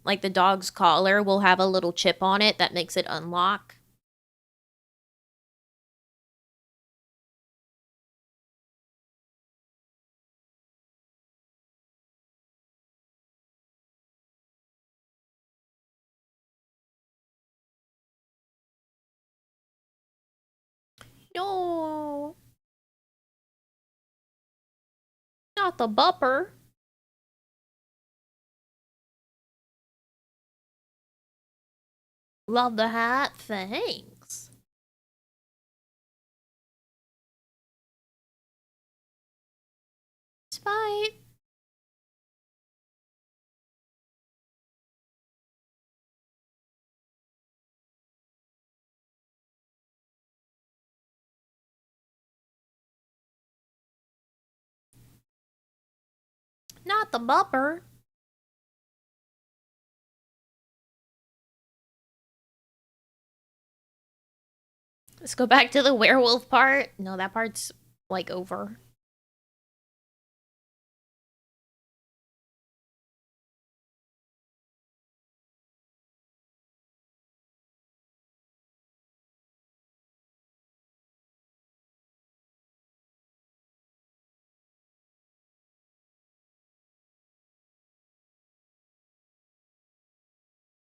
Speaker 1: like, the dog's collar will have a little chip on it that makes it unlock. No. Not the bupper. Love the hat. Thanks. Spite. Not the bupper. Let's go back to the werewolf part. No, that part's, like, over.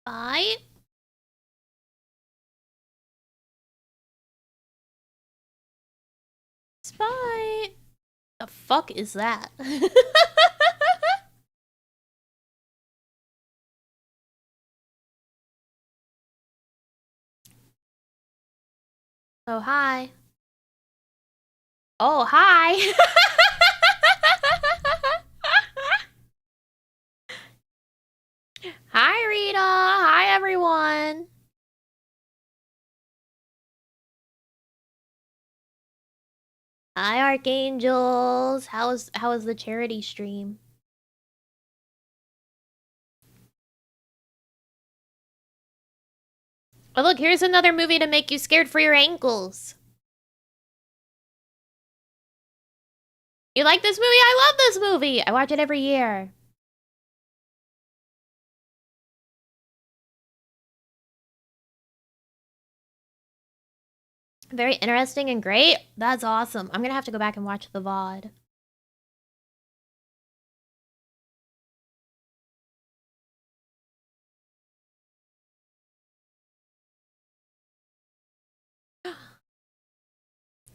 Speaker 1: Bye. Spite. The fuck is that? Oh, hi. Oh, hi. Hi, Rita. Hi, everyone. Hi, Archangels. How was the charity stream? Oh, look, here's another movie to make you scared for your ankles. You like this movie? I love this movie. I watch it every year. Very interesting and great. That's awesome. I'm gonna have to go back and watch the VOD.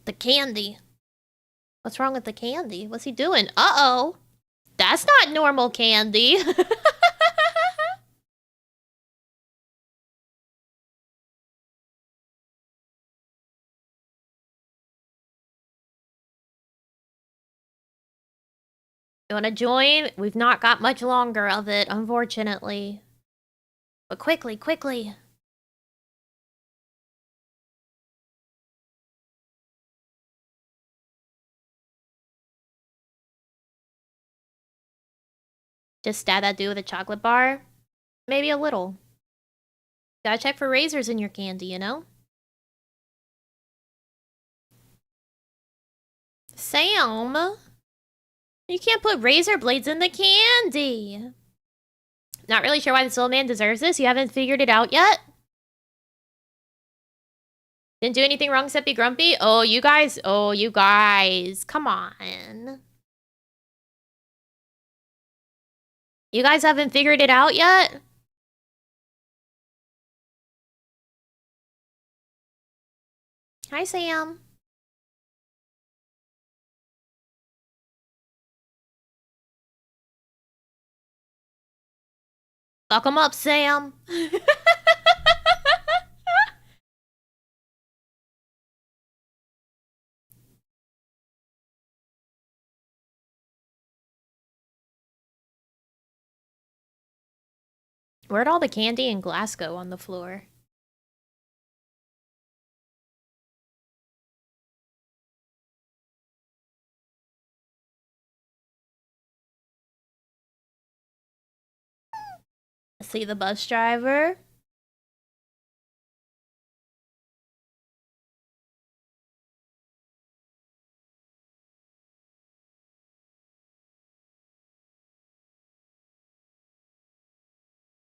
Speaker 1: The candy. What's wrong with the candy? What's he doing? Uh-oh. That's not normal candy. You wanna join? We've not got much longer of it, unfortunately. But quickly, quickly. Just stab that dude with a chocolate bar? Maybe a little. Gotta check for razors in your candy, you know? Sam? You can't put razor blades in the candy. Not really sure why this old man deserves this. You haven't figured it out yet? Didn't do anything wrong except be grumpy? Oh, you guys. Oh, you guys. Come on. You guys haven't figured it out yet? Hi, Sam. Fuck 'em up, Sam. Where'd all the candy and glass go on the floor? See the bus driver?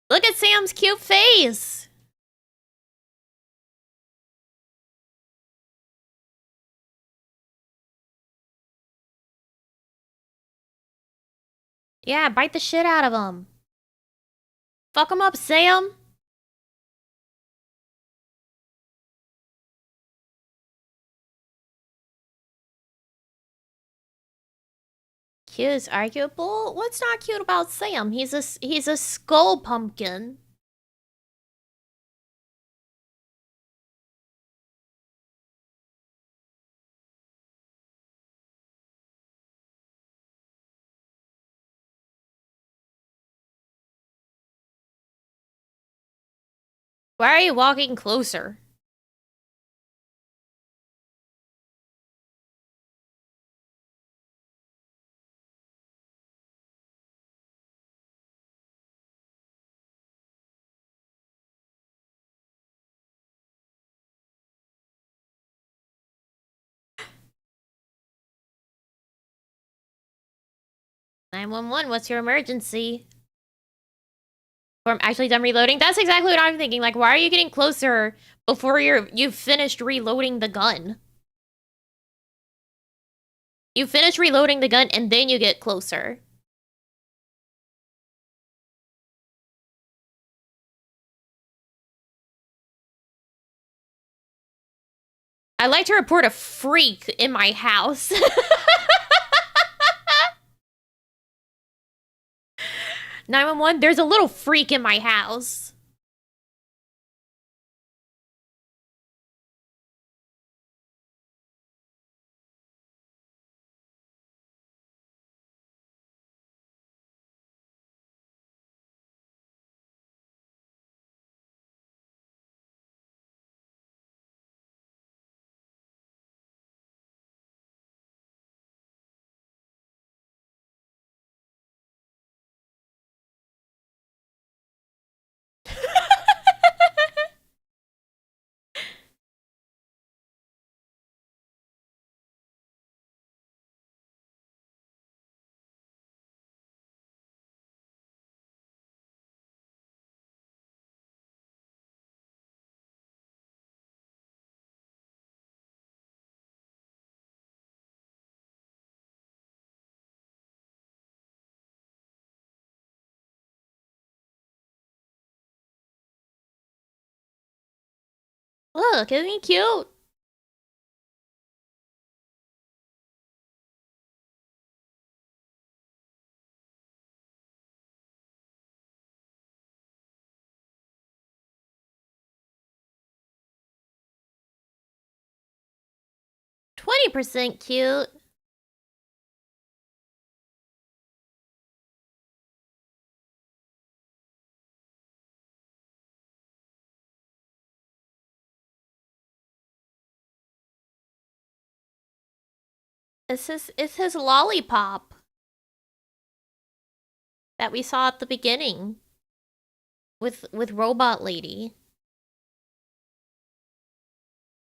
Speaker 1: Look at Sam's cute face! Yeah, bite the shit out of him. Fuck him up, Sam. Cute is arguable? What's not cute about Sam? He's a skull pumpkin. Why are you walking closer? "911, what's your emergency?" Or I'm actually done reloading? That's exactly what I'm thinking. Like, why are you getting closer before you've finished reloading the gun? You finish reloading the gun and then you get closer. I'd like to report a freak in my house. 911, there's a little freak in my house. Look, isn't he cute? "20% cute." It's his lollipop that we saw at the beginning with Robot Lady.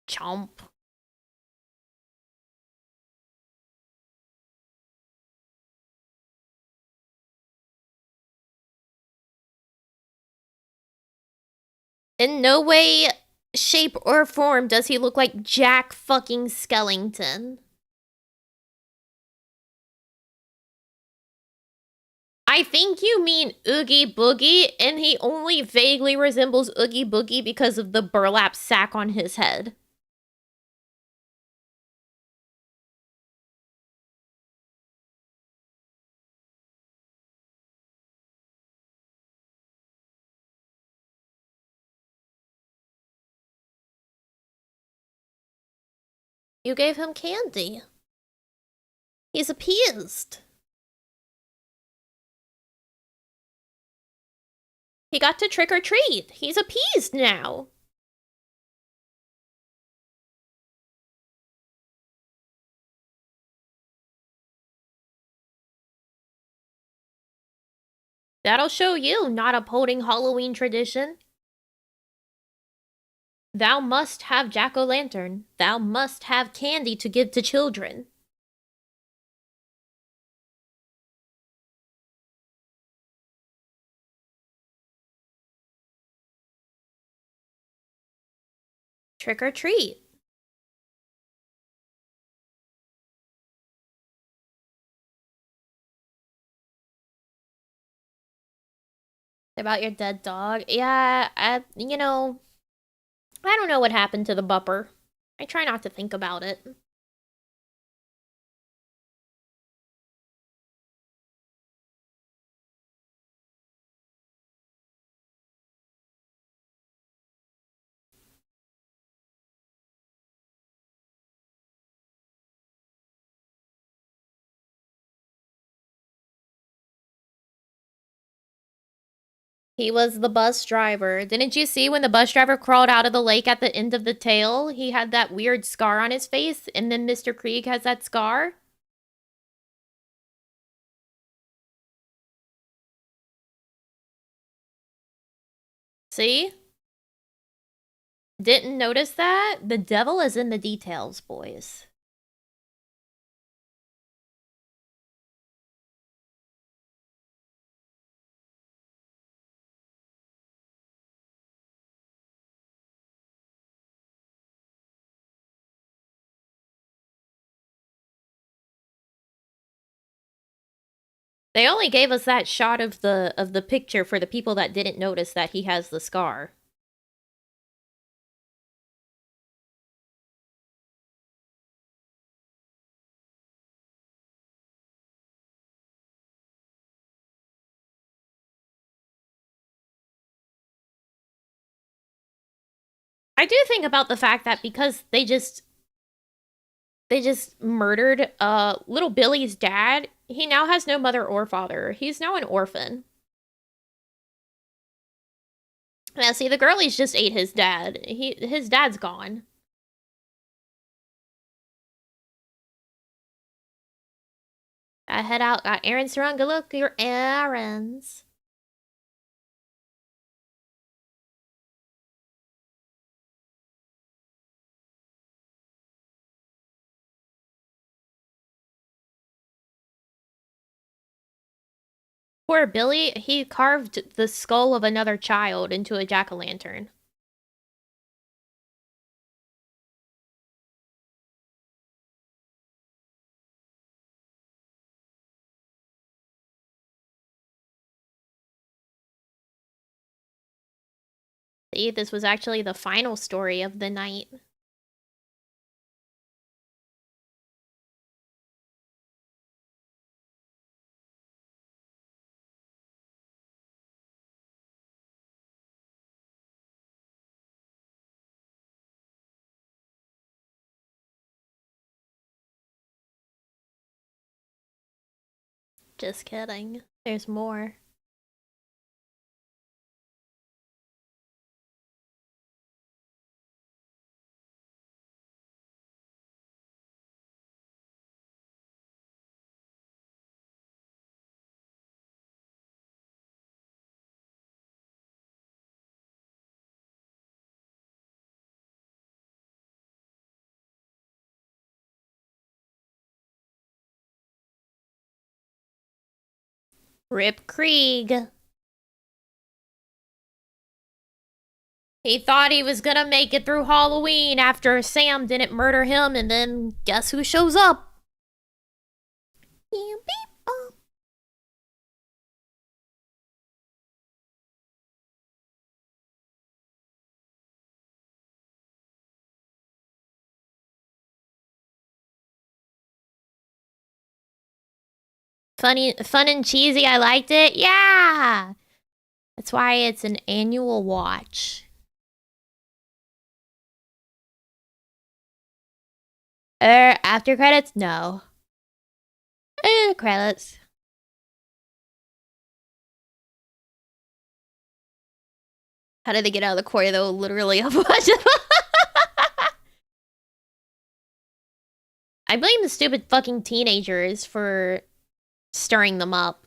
Speaker 1: Chomp. In no way, shape, or form does he look like Jack fucking Skellington. I think you mean Oogie Boogie, and he only vaguely resembles Oogie Boogie because of the burlap sack on his head. You gave him candy. He's appeased. He got to trick or treat. He's appeased now. That'll show you not upholding Halloween tradition. Thou must have jack-o'-lantern. Thou must have candy to give to children. Trick or treat. About your dead dog? Yeah, I don't know what happened to the bupper. I try not to think about it. He was the bus driver. Didn't you see when the bus driver crawled out of the lake at the end of the tale? He had that weird scar on his face, and then Mr. Krieg has that scar. See? Didn't notice that? The devil is in the details, boys. They only gave us that shot of the picture for the people that didn't notice that he has the scar. I do think about the fact that because they just murdered little Billy's dad, he now has no mother or father. He's now an orphan. Now see, the girlies just ate his dad. His dad's gone. I head out, got errands to run. Good luck, your errands. Poor Billy, he carved the skull of another child into a jack-o'-lantern. See, this was actually the final story of the night. Just kidding. There's more. Rip Krieg. He thought he was gonna make it through Halloween after Sam didn't murder him, and then guess who shows up? Beep, beep. Funny, fun and cheesy. I liked it. Yeah. That's why it's an annual watch. After credits? No. Credits. How did they get out of the corner though? Literally a bunch of I blame the stupid fucking teenagers for stirring them up.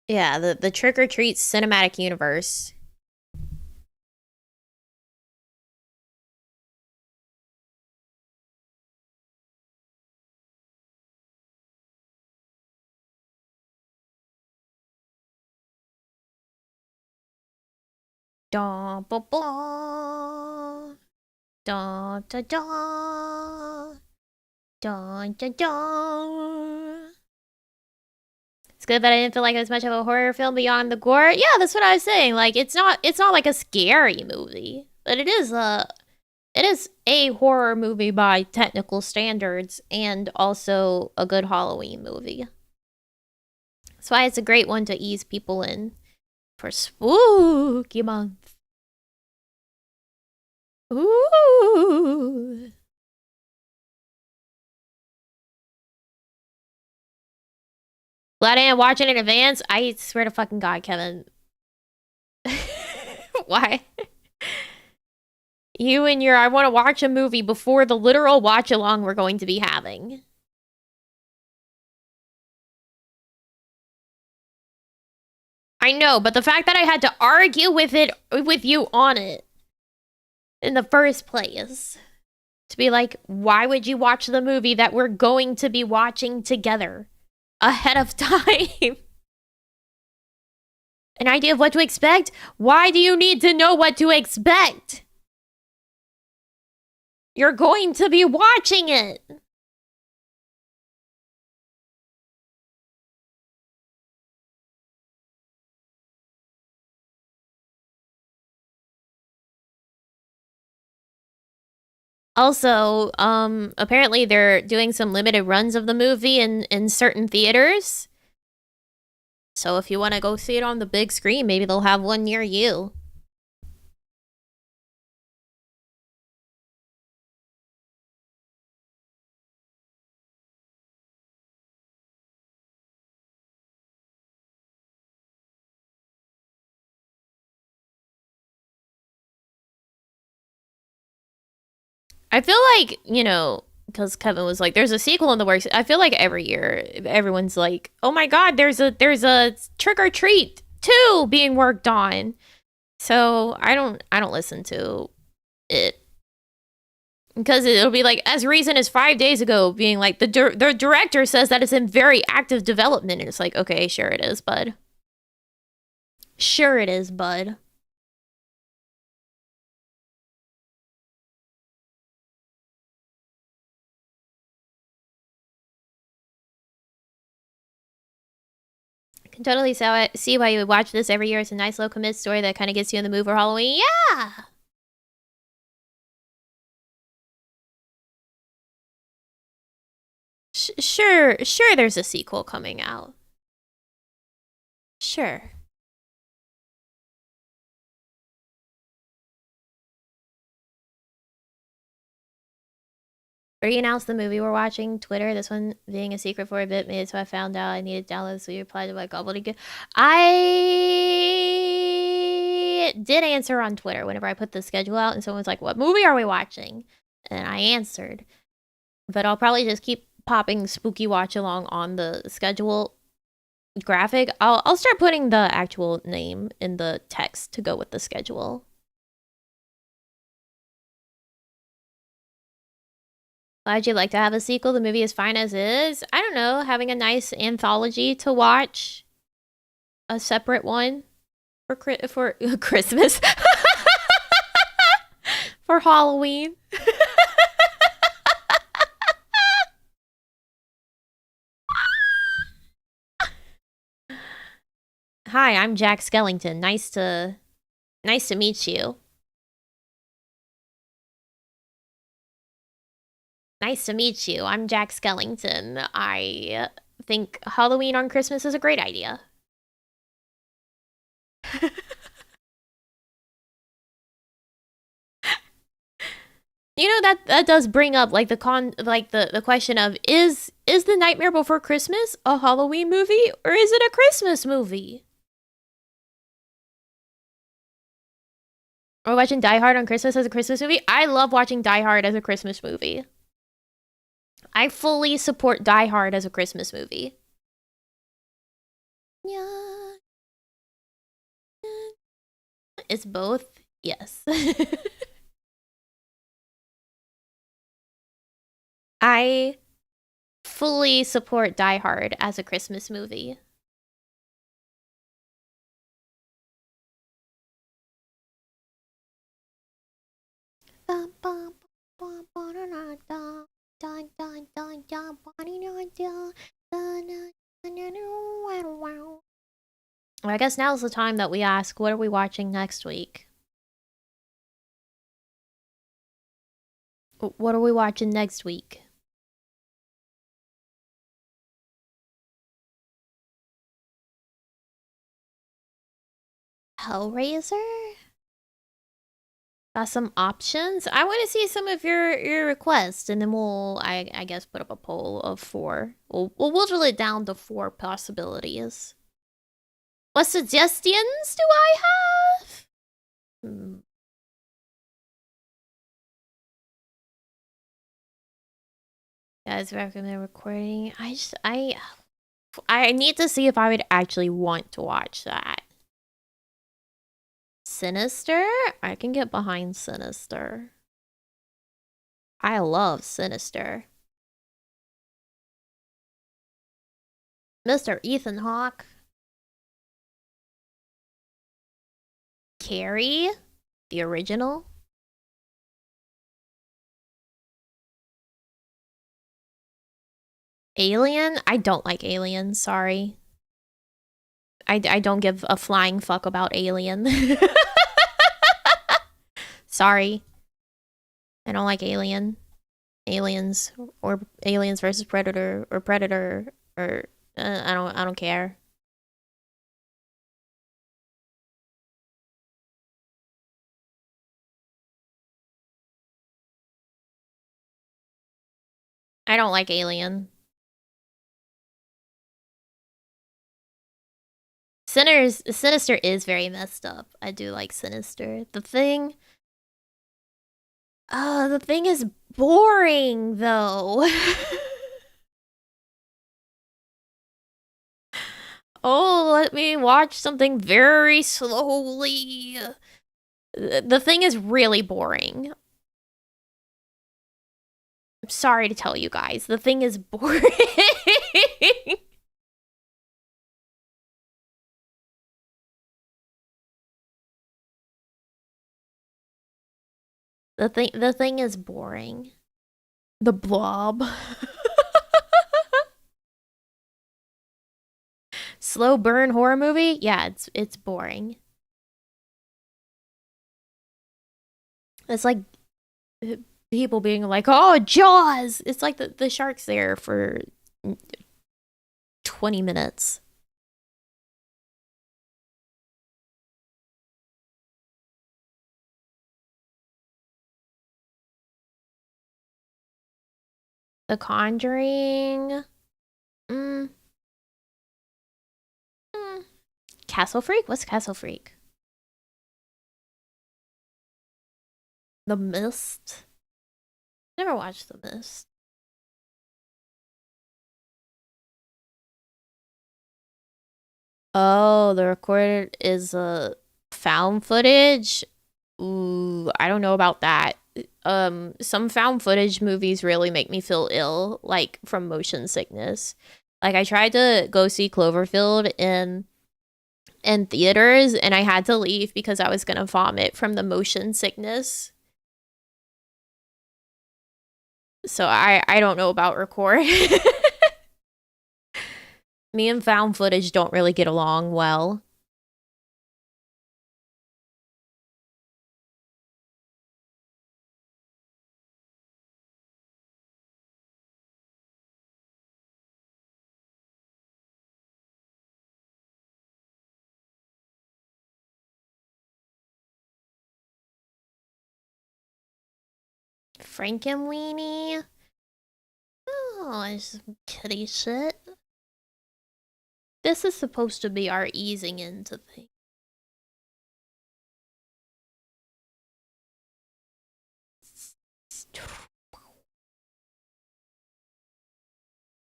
Speaker 1: Yeah, the Trick or Treat cinematic universe. Da ba ba. Da da da. Da da da. It's good that I didn't feel like it was much of a horror film beyond the gore. Yeah, that's what I was saying. Like it's not like a scary movie, but it is a horror movie by technical standards and also a good Halloween movie. That's why it's a great one to ease people in for spooky month. Ooh. Glad I didn't watch it in advance. I swear to fucking God, Kevin. Why? You and your I want to watch a movie before the literal watch along we're going to be having. I know, but the fact that I had to argue with you on it in the first place. To be like, why would you watch the movie that we're going to be watching together ahead of time? An idea of what to expect? Why do you need to know what to expect? You're going to be watching it. Also, apparently they're doing some limited runs of the movie in certain theaters. So if you want to go see it on the big screen, maybe they'll have one near you. I feel like, because Kevin was like, there's a sequel in the works. I feel like every year everyone's like, oh my God, there's a Trick or Treat 2 being worked on. So I don't listen to it. Because it'll be like as recent as 5 days ago, being like the director says that it's in very active development, and it's like, okay, sure it is, bud. Sure it is, bud. I can totally see why you would watch this every year. It's a nice low commit story that kind of gets you in the mood for Halloween. Yeah. Sure. There's a sequel coming out. Sure. We announced the movie we're watching. Twitter, this one being a secret for a bit, made it so I found out I needed to download, so you replied to my gobbledygook. I did answer on Twitter whenever I put the schedule out, and someone was like, what movie are we watching? And I answered. But I'll probably just keep popping Spooky Watch Along on the schedule graphic. I'll start putting the actual name in the text to go with the schedule. Glad you'd like to have a sequel. The movie is fine as is. I don't know, having a nice anthology to watch. A separate one for Christmas. For Halloween. Hi, I'm Jack Skellington. Nice to meet you. Nice to meet you. I'm Jack Skellington. I think Halloween on Christmas is a great idea. You know that does bring up like the question of is the Nightmare Before Christmas a Halloween movie or is it a Christmas movie? Or watching Die Hard on Christmas as a Christmas movie? I love watching Die Hard as a Christmas movie. I fully support Die Hard as a Christmas movie. Yeah. It's both. Yes. I fully support Die Hard as a Christmas movie. Well, I guess now's the time that we ask, what are we watching next week? What are we watching next week? Hellraiser? Got some options? I want to see some of your requests, and then we'll, I guess, put up a poll of 4. We'll whittle it down to 4 possibilities. What suggestions do I have? Guys, recommend recording. I need to see if I would actually want to watch that. Sinister? I can get behind Sinister. I love Sinister. Mr. Ethan Hawke. Carrie? The original? Alien? I don't like Alien, sorry. I don't give a flying fuck about Alien. Sorry. I don't like Alien. Aliens or Aliens versus Predator or Predator or I don't care. I don't like Alien. Sinister is very messed up. I do like Sinister. The thing is boring though. Oh, let me watch something very slowly. The thing is really boring. I'm sorry to tell you guys. The thing is boring. The thing is boring. The Blob. Slow burn horror movie? Yeah, it's boring. It's like people being like, "Oh, Jaws." It's like the shark's there for 20 minutes. The Conjuring. Mm, Castle Freak? What's Castle Freak? The Mist? Never watched The Mist. Oh, the recorded is found footage. Ooh, I don't know about that. Some found footage movies really make me feel ill, like from motion sickness. Like I tried to go see Cloverfield in theaters and I had to leave because I was gonna vomit from the motion sickness. So I don't know about record. Me and found footage don't really get along well. Frankenweenie. Oh, it's kitty shit. This is supposed to be our easing into things.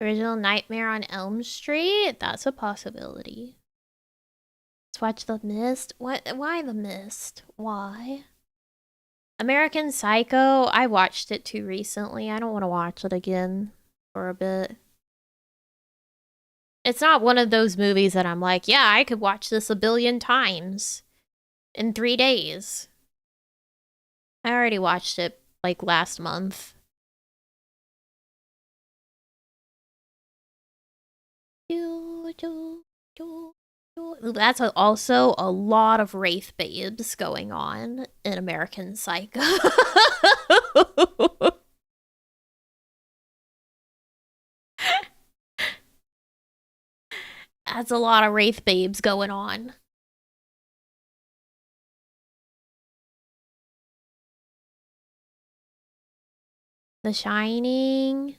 Speaker 1: Original Nightmare on Elm Street? That's a possibility. Let's watch The Mist. What? Why The Mist? Why? American Psycho. I watched it too recently. I don't want to watch it again for a bit. It's not one of those movies that I'm like, yeah, I could watch this a billion times in 3 days. I already watched it like last month. That's also a lot of Wraith babes going on in American Psycho. That's a lot of Wraith babes going on. The Shining.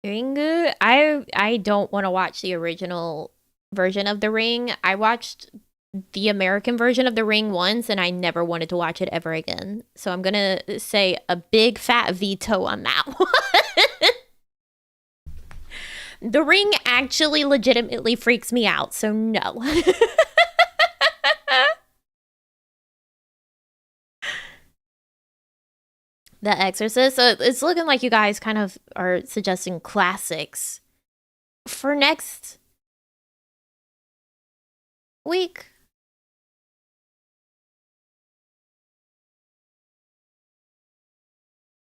Speaker 1: Ringu? I don't want to watch the original version of The Ring. I watched the American version of The Ring once and I never wanted to watch it ever again. So I'm gonna say a big fat veto on that one. The Ring actually legitimately freaks me out, so no. The Exorcist. So it's looking like you guys kind of are suggesting classics for next week.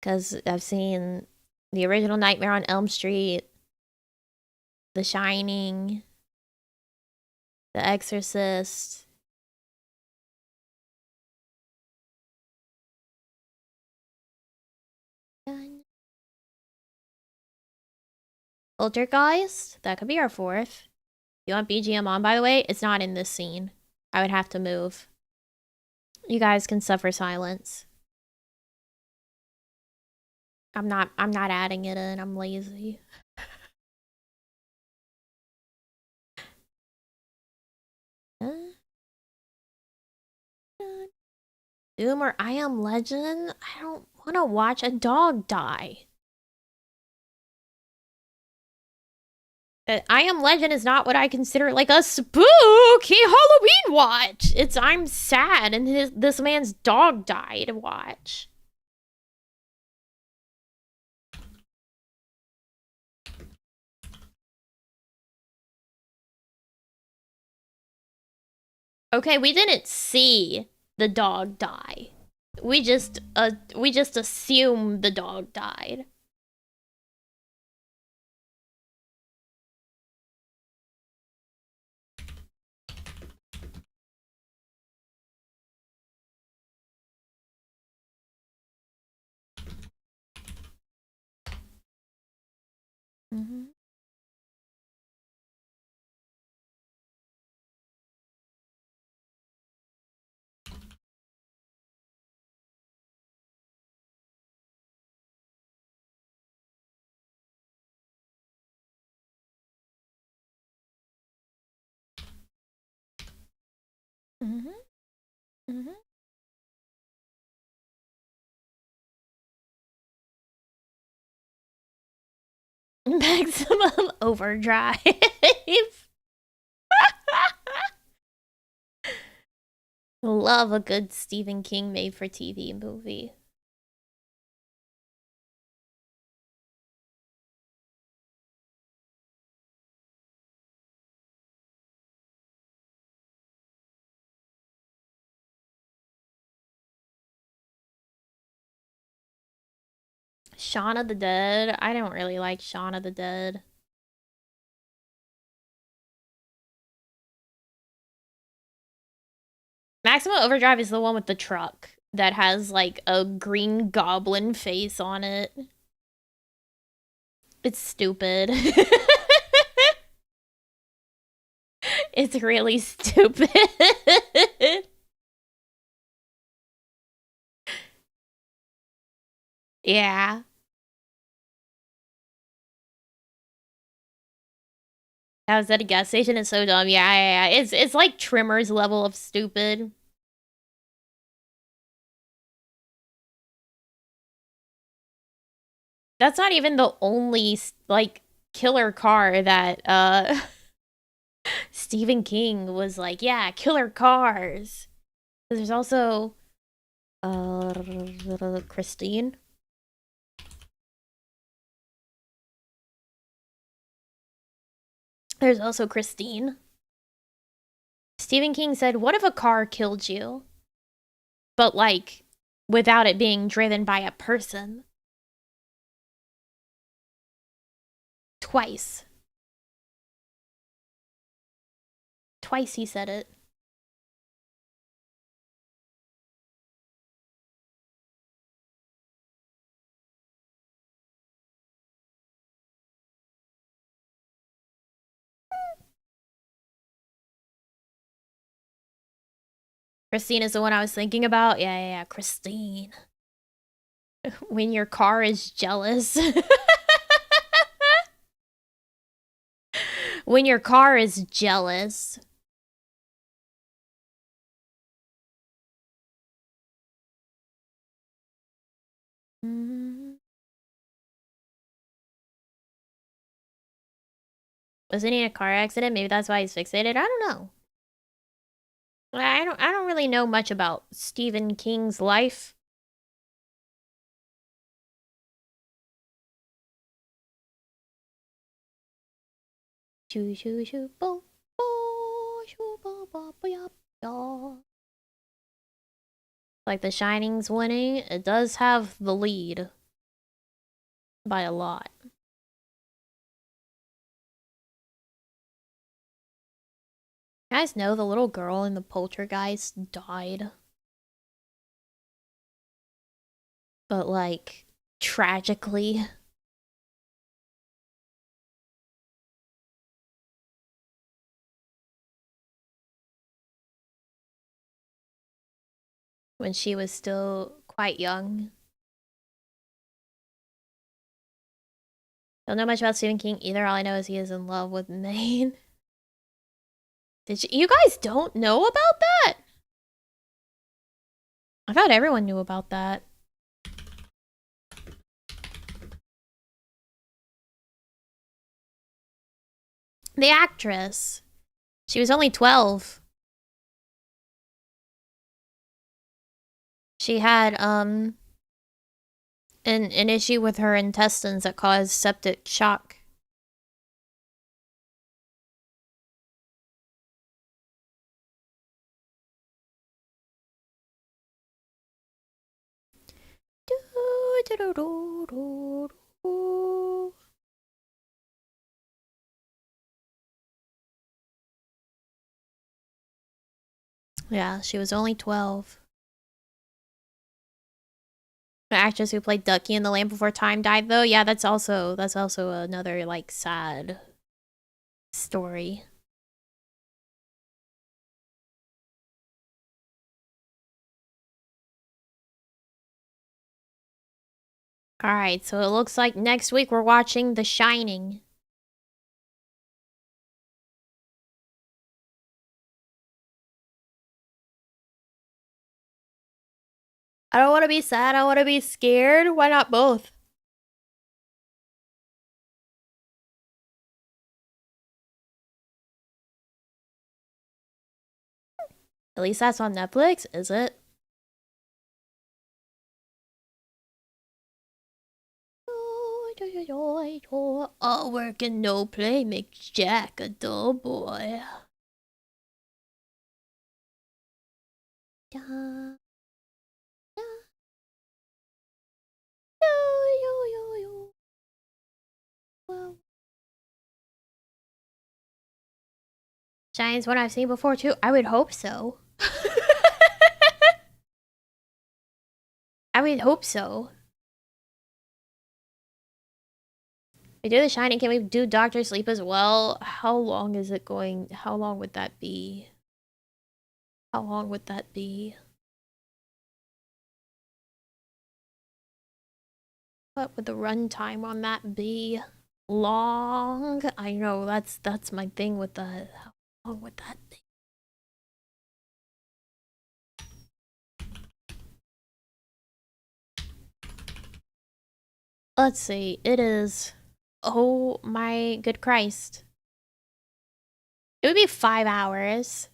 Speaker 1: Because I've seen the original Nightmare on Elm Street, The Shining, The Exorcist. Poltergeist? That could be our fourth. You want BGM on, by the way? It's not in this scene. I would have to move. You guys can suffer silence. I'm not adding it in. I'm lazy. Doom or I Am Legend? I don't want to watch a dog die. I Am Legend is not what I consider like a spooky Halloween watch. It's I'm sad and this man's dog died watch. Okay, we didn't see the dog die. We just assume the dog died. Mm-hmm. Mm-hmm. Mm-hmm. Maximum Overdrive. Love a good Stephen King made for TV movie. Shaun of the Dead. I don't really like Shaun of the Dead. Maximum Overdrive is the one with the truck that has like a green goblin face on it. It's stupid. It's really stupid. Yeah. I was at a gas station. It's so dumb. Yeah. It's like Trimmer's level of stupid. That's not even the only like killer car that Stephen King was like, yeah, killer cars. There's also Christine. There's also Christine. Stephen King said, "What if a car killed you, but like without it being driven by a person?" Twice. Twice he said it. Christine is the one I was thinking about. Yeah, Christine. When your car is jealous. When your car is jealous. Wasn't he in a car accident? Maybe that's why he's fixated. I don't know. I don't really know much about Stephen King's life. Like The Shining's winning, it does have the lead by a lot. You guys know the little girl in the Poltergeist died. But like tragically. When she was still quite young. Don't know much about Stephen King either. All I know is he is in love with Maine. You guys don't know about that? I thought everyone knew about that. The actress. She was only 12. She had an issue with her intestines that caused septic shock. Yeah, she was only 12. The actress who played Ducky in The Land Before Time died, though. Yeah, that's also another like sad story. All right, so it looks like next week we're watching The Shining. I don't want to be sad. I want to be scared. Why not both? At least that's on Netflix, is it? All work and no play makes Jack a dull boy. Shine's one I've seen before too. I would hope so. I would hope so. We do The Shining. Can we do Doctor Sleep as well? How long is it going? How long would that be? How long would that be? What would the runtime on that be? Long? I know, that's my thing with that. How long would that be? Let's see. It is... Oh my good Christ. It would be 5 hours.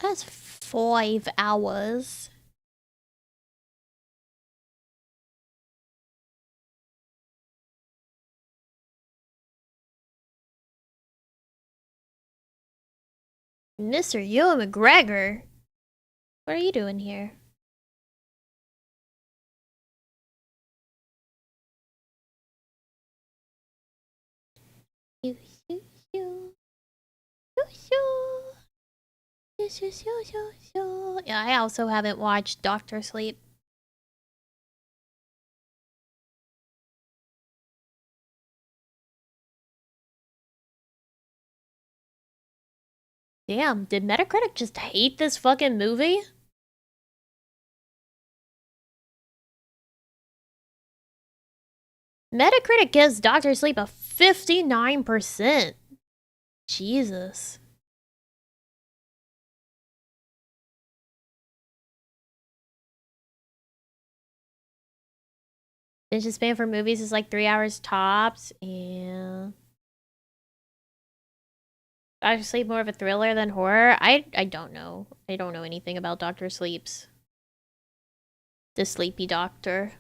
Speaker 1: That's 5 hours. Mr. Ewan McGregor? What are you doing here? Yeah, I also haven't watched Doctor Sleep. Damn, did Metacritic just hate this fucking movie? Metacritic gives Doctor Sleep a 59%. Jesus. Attention span for movies is like 3 hours tops. Yeah. Doctor Sleep more of a thriller than horror? I don't know. I don't know anything about Doctor Sleeps. The Sleepy Doctor.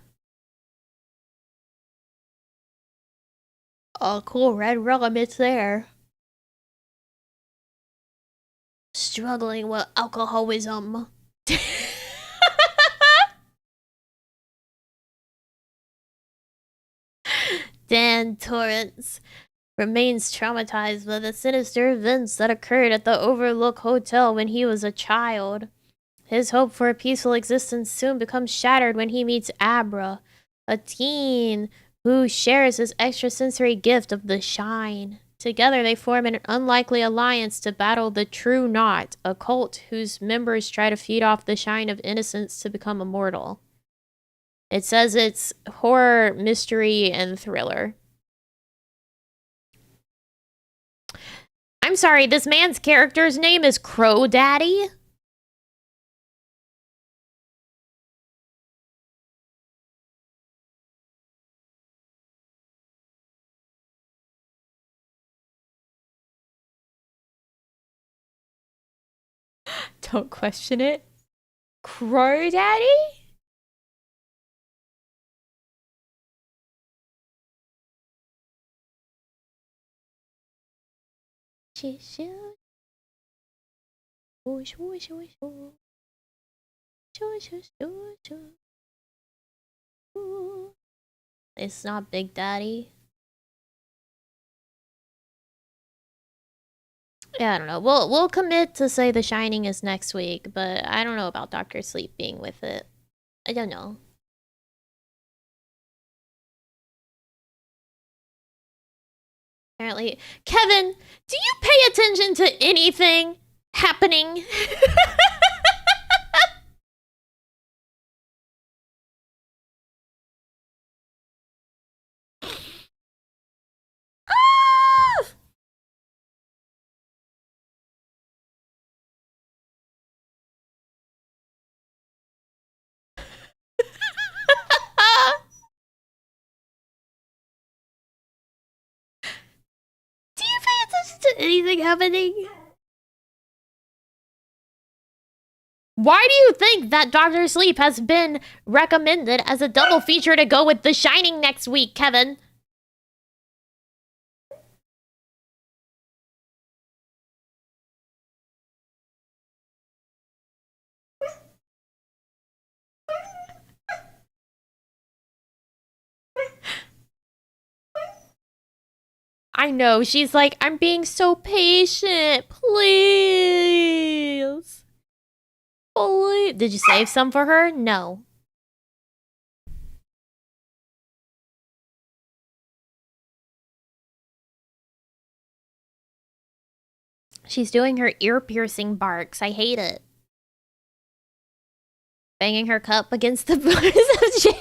Speaker 1: Oh, cool. Red rum, it's there. Struggling with alcoholism. Dan Torrance remains traumatized by the sinister events that occurred at the Overlook Hotel when he was a child. His hope for a peaceful existence soon becomes shattered when he meets Abra, a teen who shares his extrasensory gift of the shine. Together, they form an unlikely alliance to battle the True Knot, a cult whose members try to feed off the shine of innocence to become immortal. It says it's horror, mystery, and thriller. I'm sorry, this man's character's name is Crow Daddy? Don't question it. Crow Daddy? It's not Big Daddy. Yeah, I don't know. We'll commit to say The Shining is next week, but I don't know about Doctor Sleep being with it. I don't know. Apparently, Kevin, do you pay attention to anything happening? Do you pay attention to anything happening? Why do you think that Doctor Sleep has been recommended as a double feature to go with The Shining next week, Kevin? I know. She's like, I'm being so patient. Please. Please. Did you save some for her? No. She's doing her ear piercing barks. I hate it. Banging her cup against the bars of jail.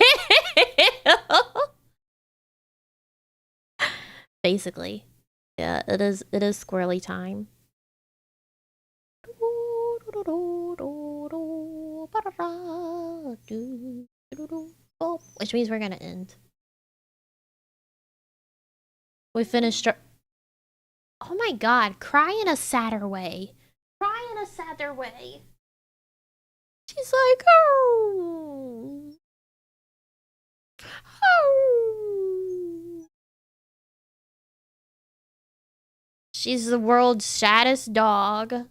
Speaker 1: Basically. Yeah, it is squirrely time. Which means we're gonna end. We finished our... Oh my god, cry in a sadder way. Cry in a sadder way. She's like, oh. Oh. She's the world's saddest dog.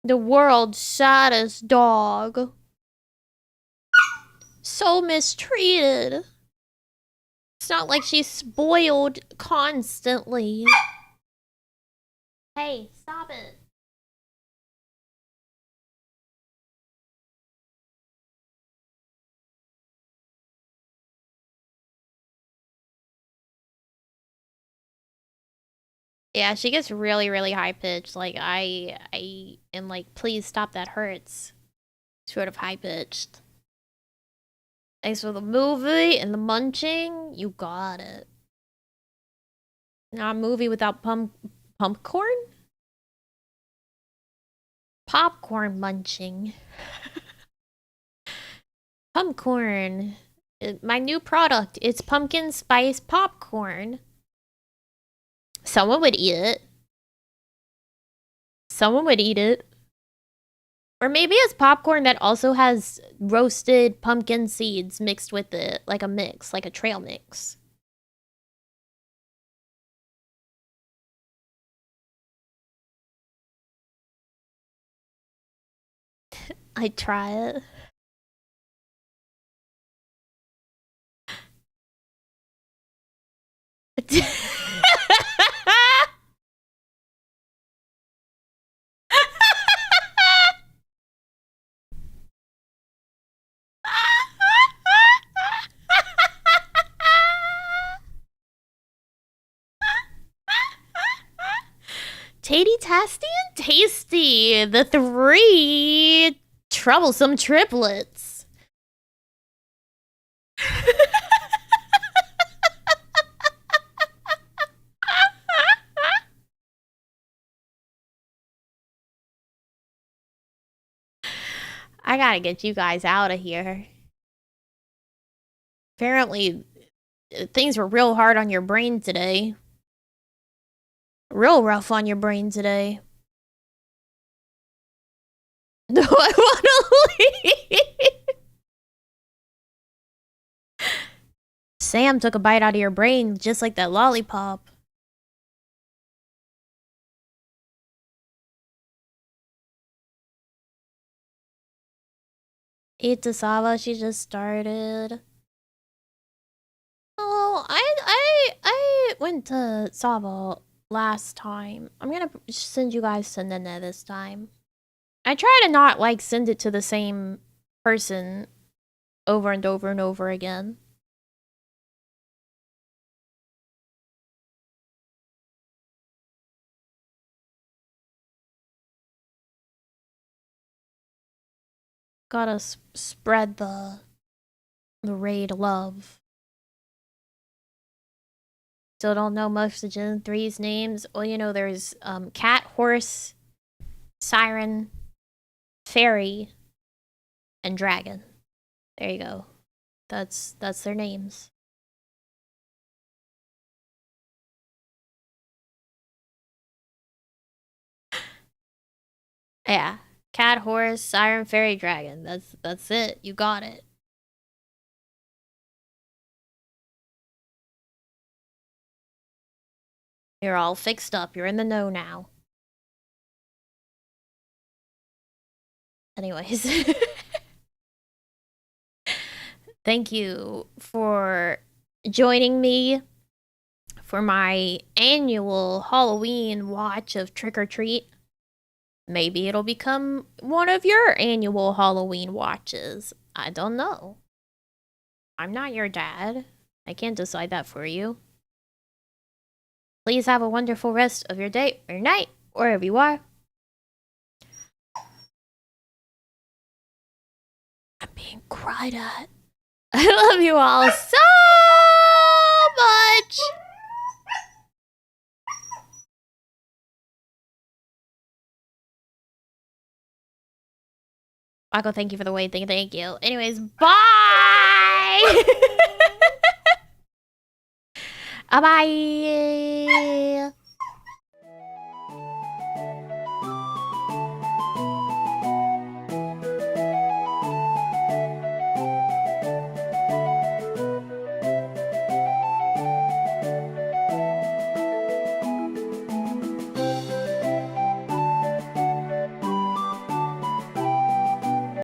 Speaker 1: The world's saddest dog. So mistreated. It's not like she's spoiled constantly. Hey, stop it. Yeah, she gets really, really high pitched. Like I am like, please stop, that hurts. Sort of high pitched. Thanks for the movie and the munching. You got it. Not a movie without pumpcorn? Popcorn munching. Pumpcorn. My new product. It's pumpkin spice popcorn. Someone would eat it. Someone would eat it. Or maybe it's popcorn that also has roasted pumpkin seeds mixed with it. Like a mix. Like a trail mix. I'd try it. Tatey, Tasty, and Tasty. The three troublesome triplets. I gotta get you guys out of here. Apparently, things were real hard on your brain today. Real rough on your brain today. No, I wanna leave. Sam took a bite out of your brain just like that lollipop. Eat the Sava, she just started. Oh, I went to Sava last time. I'm gonna send you guys to Nene this time. I try to not like send it to the same person over and over and over again. Gotta spread the raid love. Still don't know most of Gen 3's names. Well, you know, there's cat, horse, siren, fairy, and dragon. There you go. That's their names. Yeah. Cat, horse, siren, fairy, dragon. That's it. You got it. You're all fixed up. You're in the know now. Anyways. Thank you for joining me for my annual Halloween watch of Trick or Treat. Maybe it'll become one of your annual Halloween watches. I don't know. I'm not your dad. I can't decide that for you. Please have a wonderful rest of your day or night, wherever you are. I'm being cried at. I love you all so much. Michael, thank you for the wait. Thank you. Anyways, bye. Bye.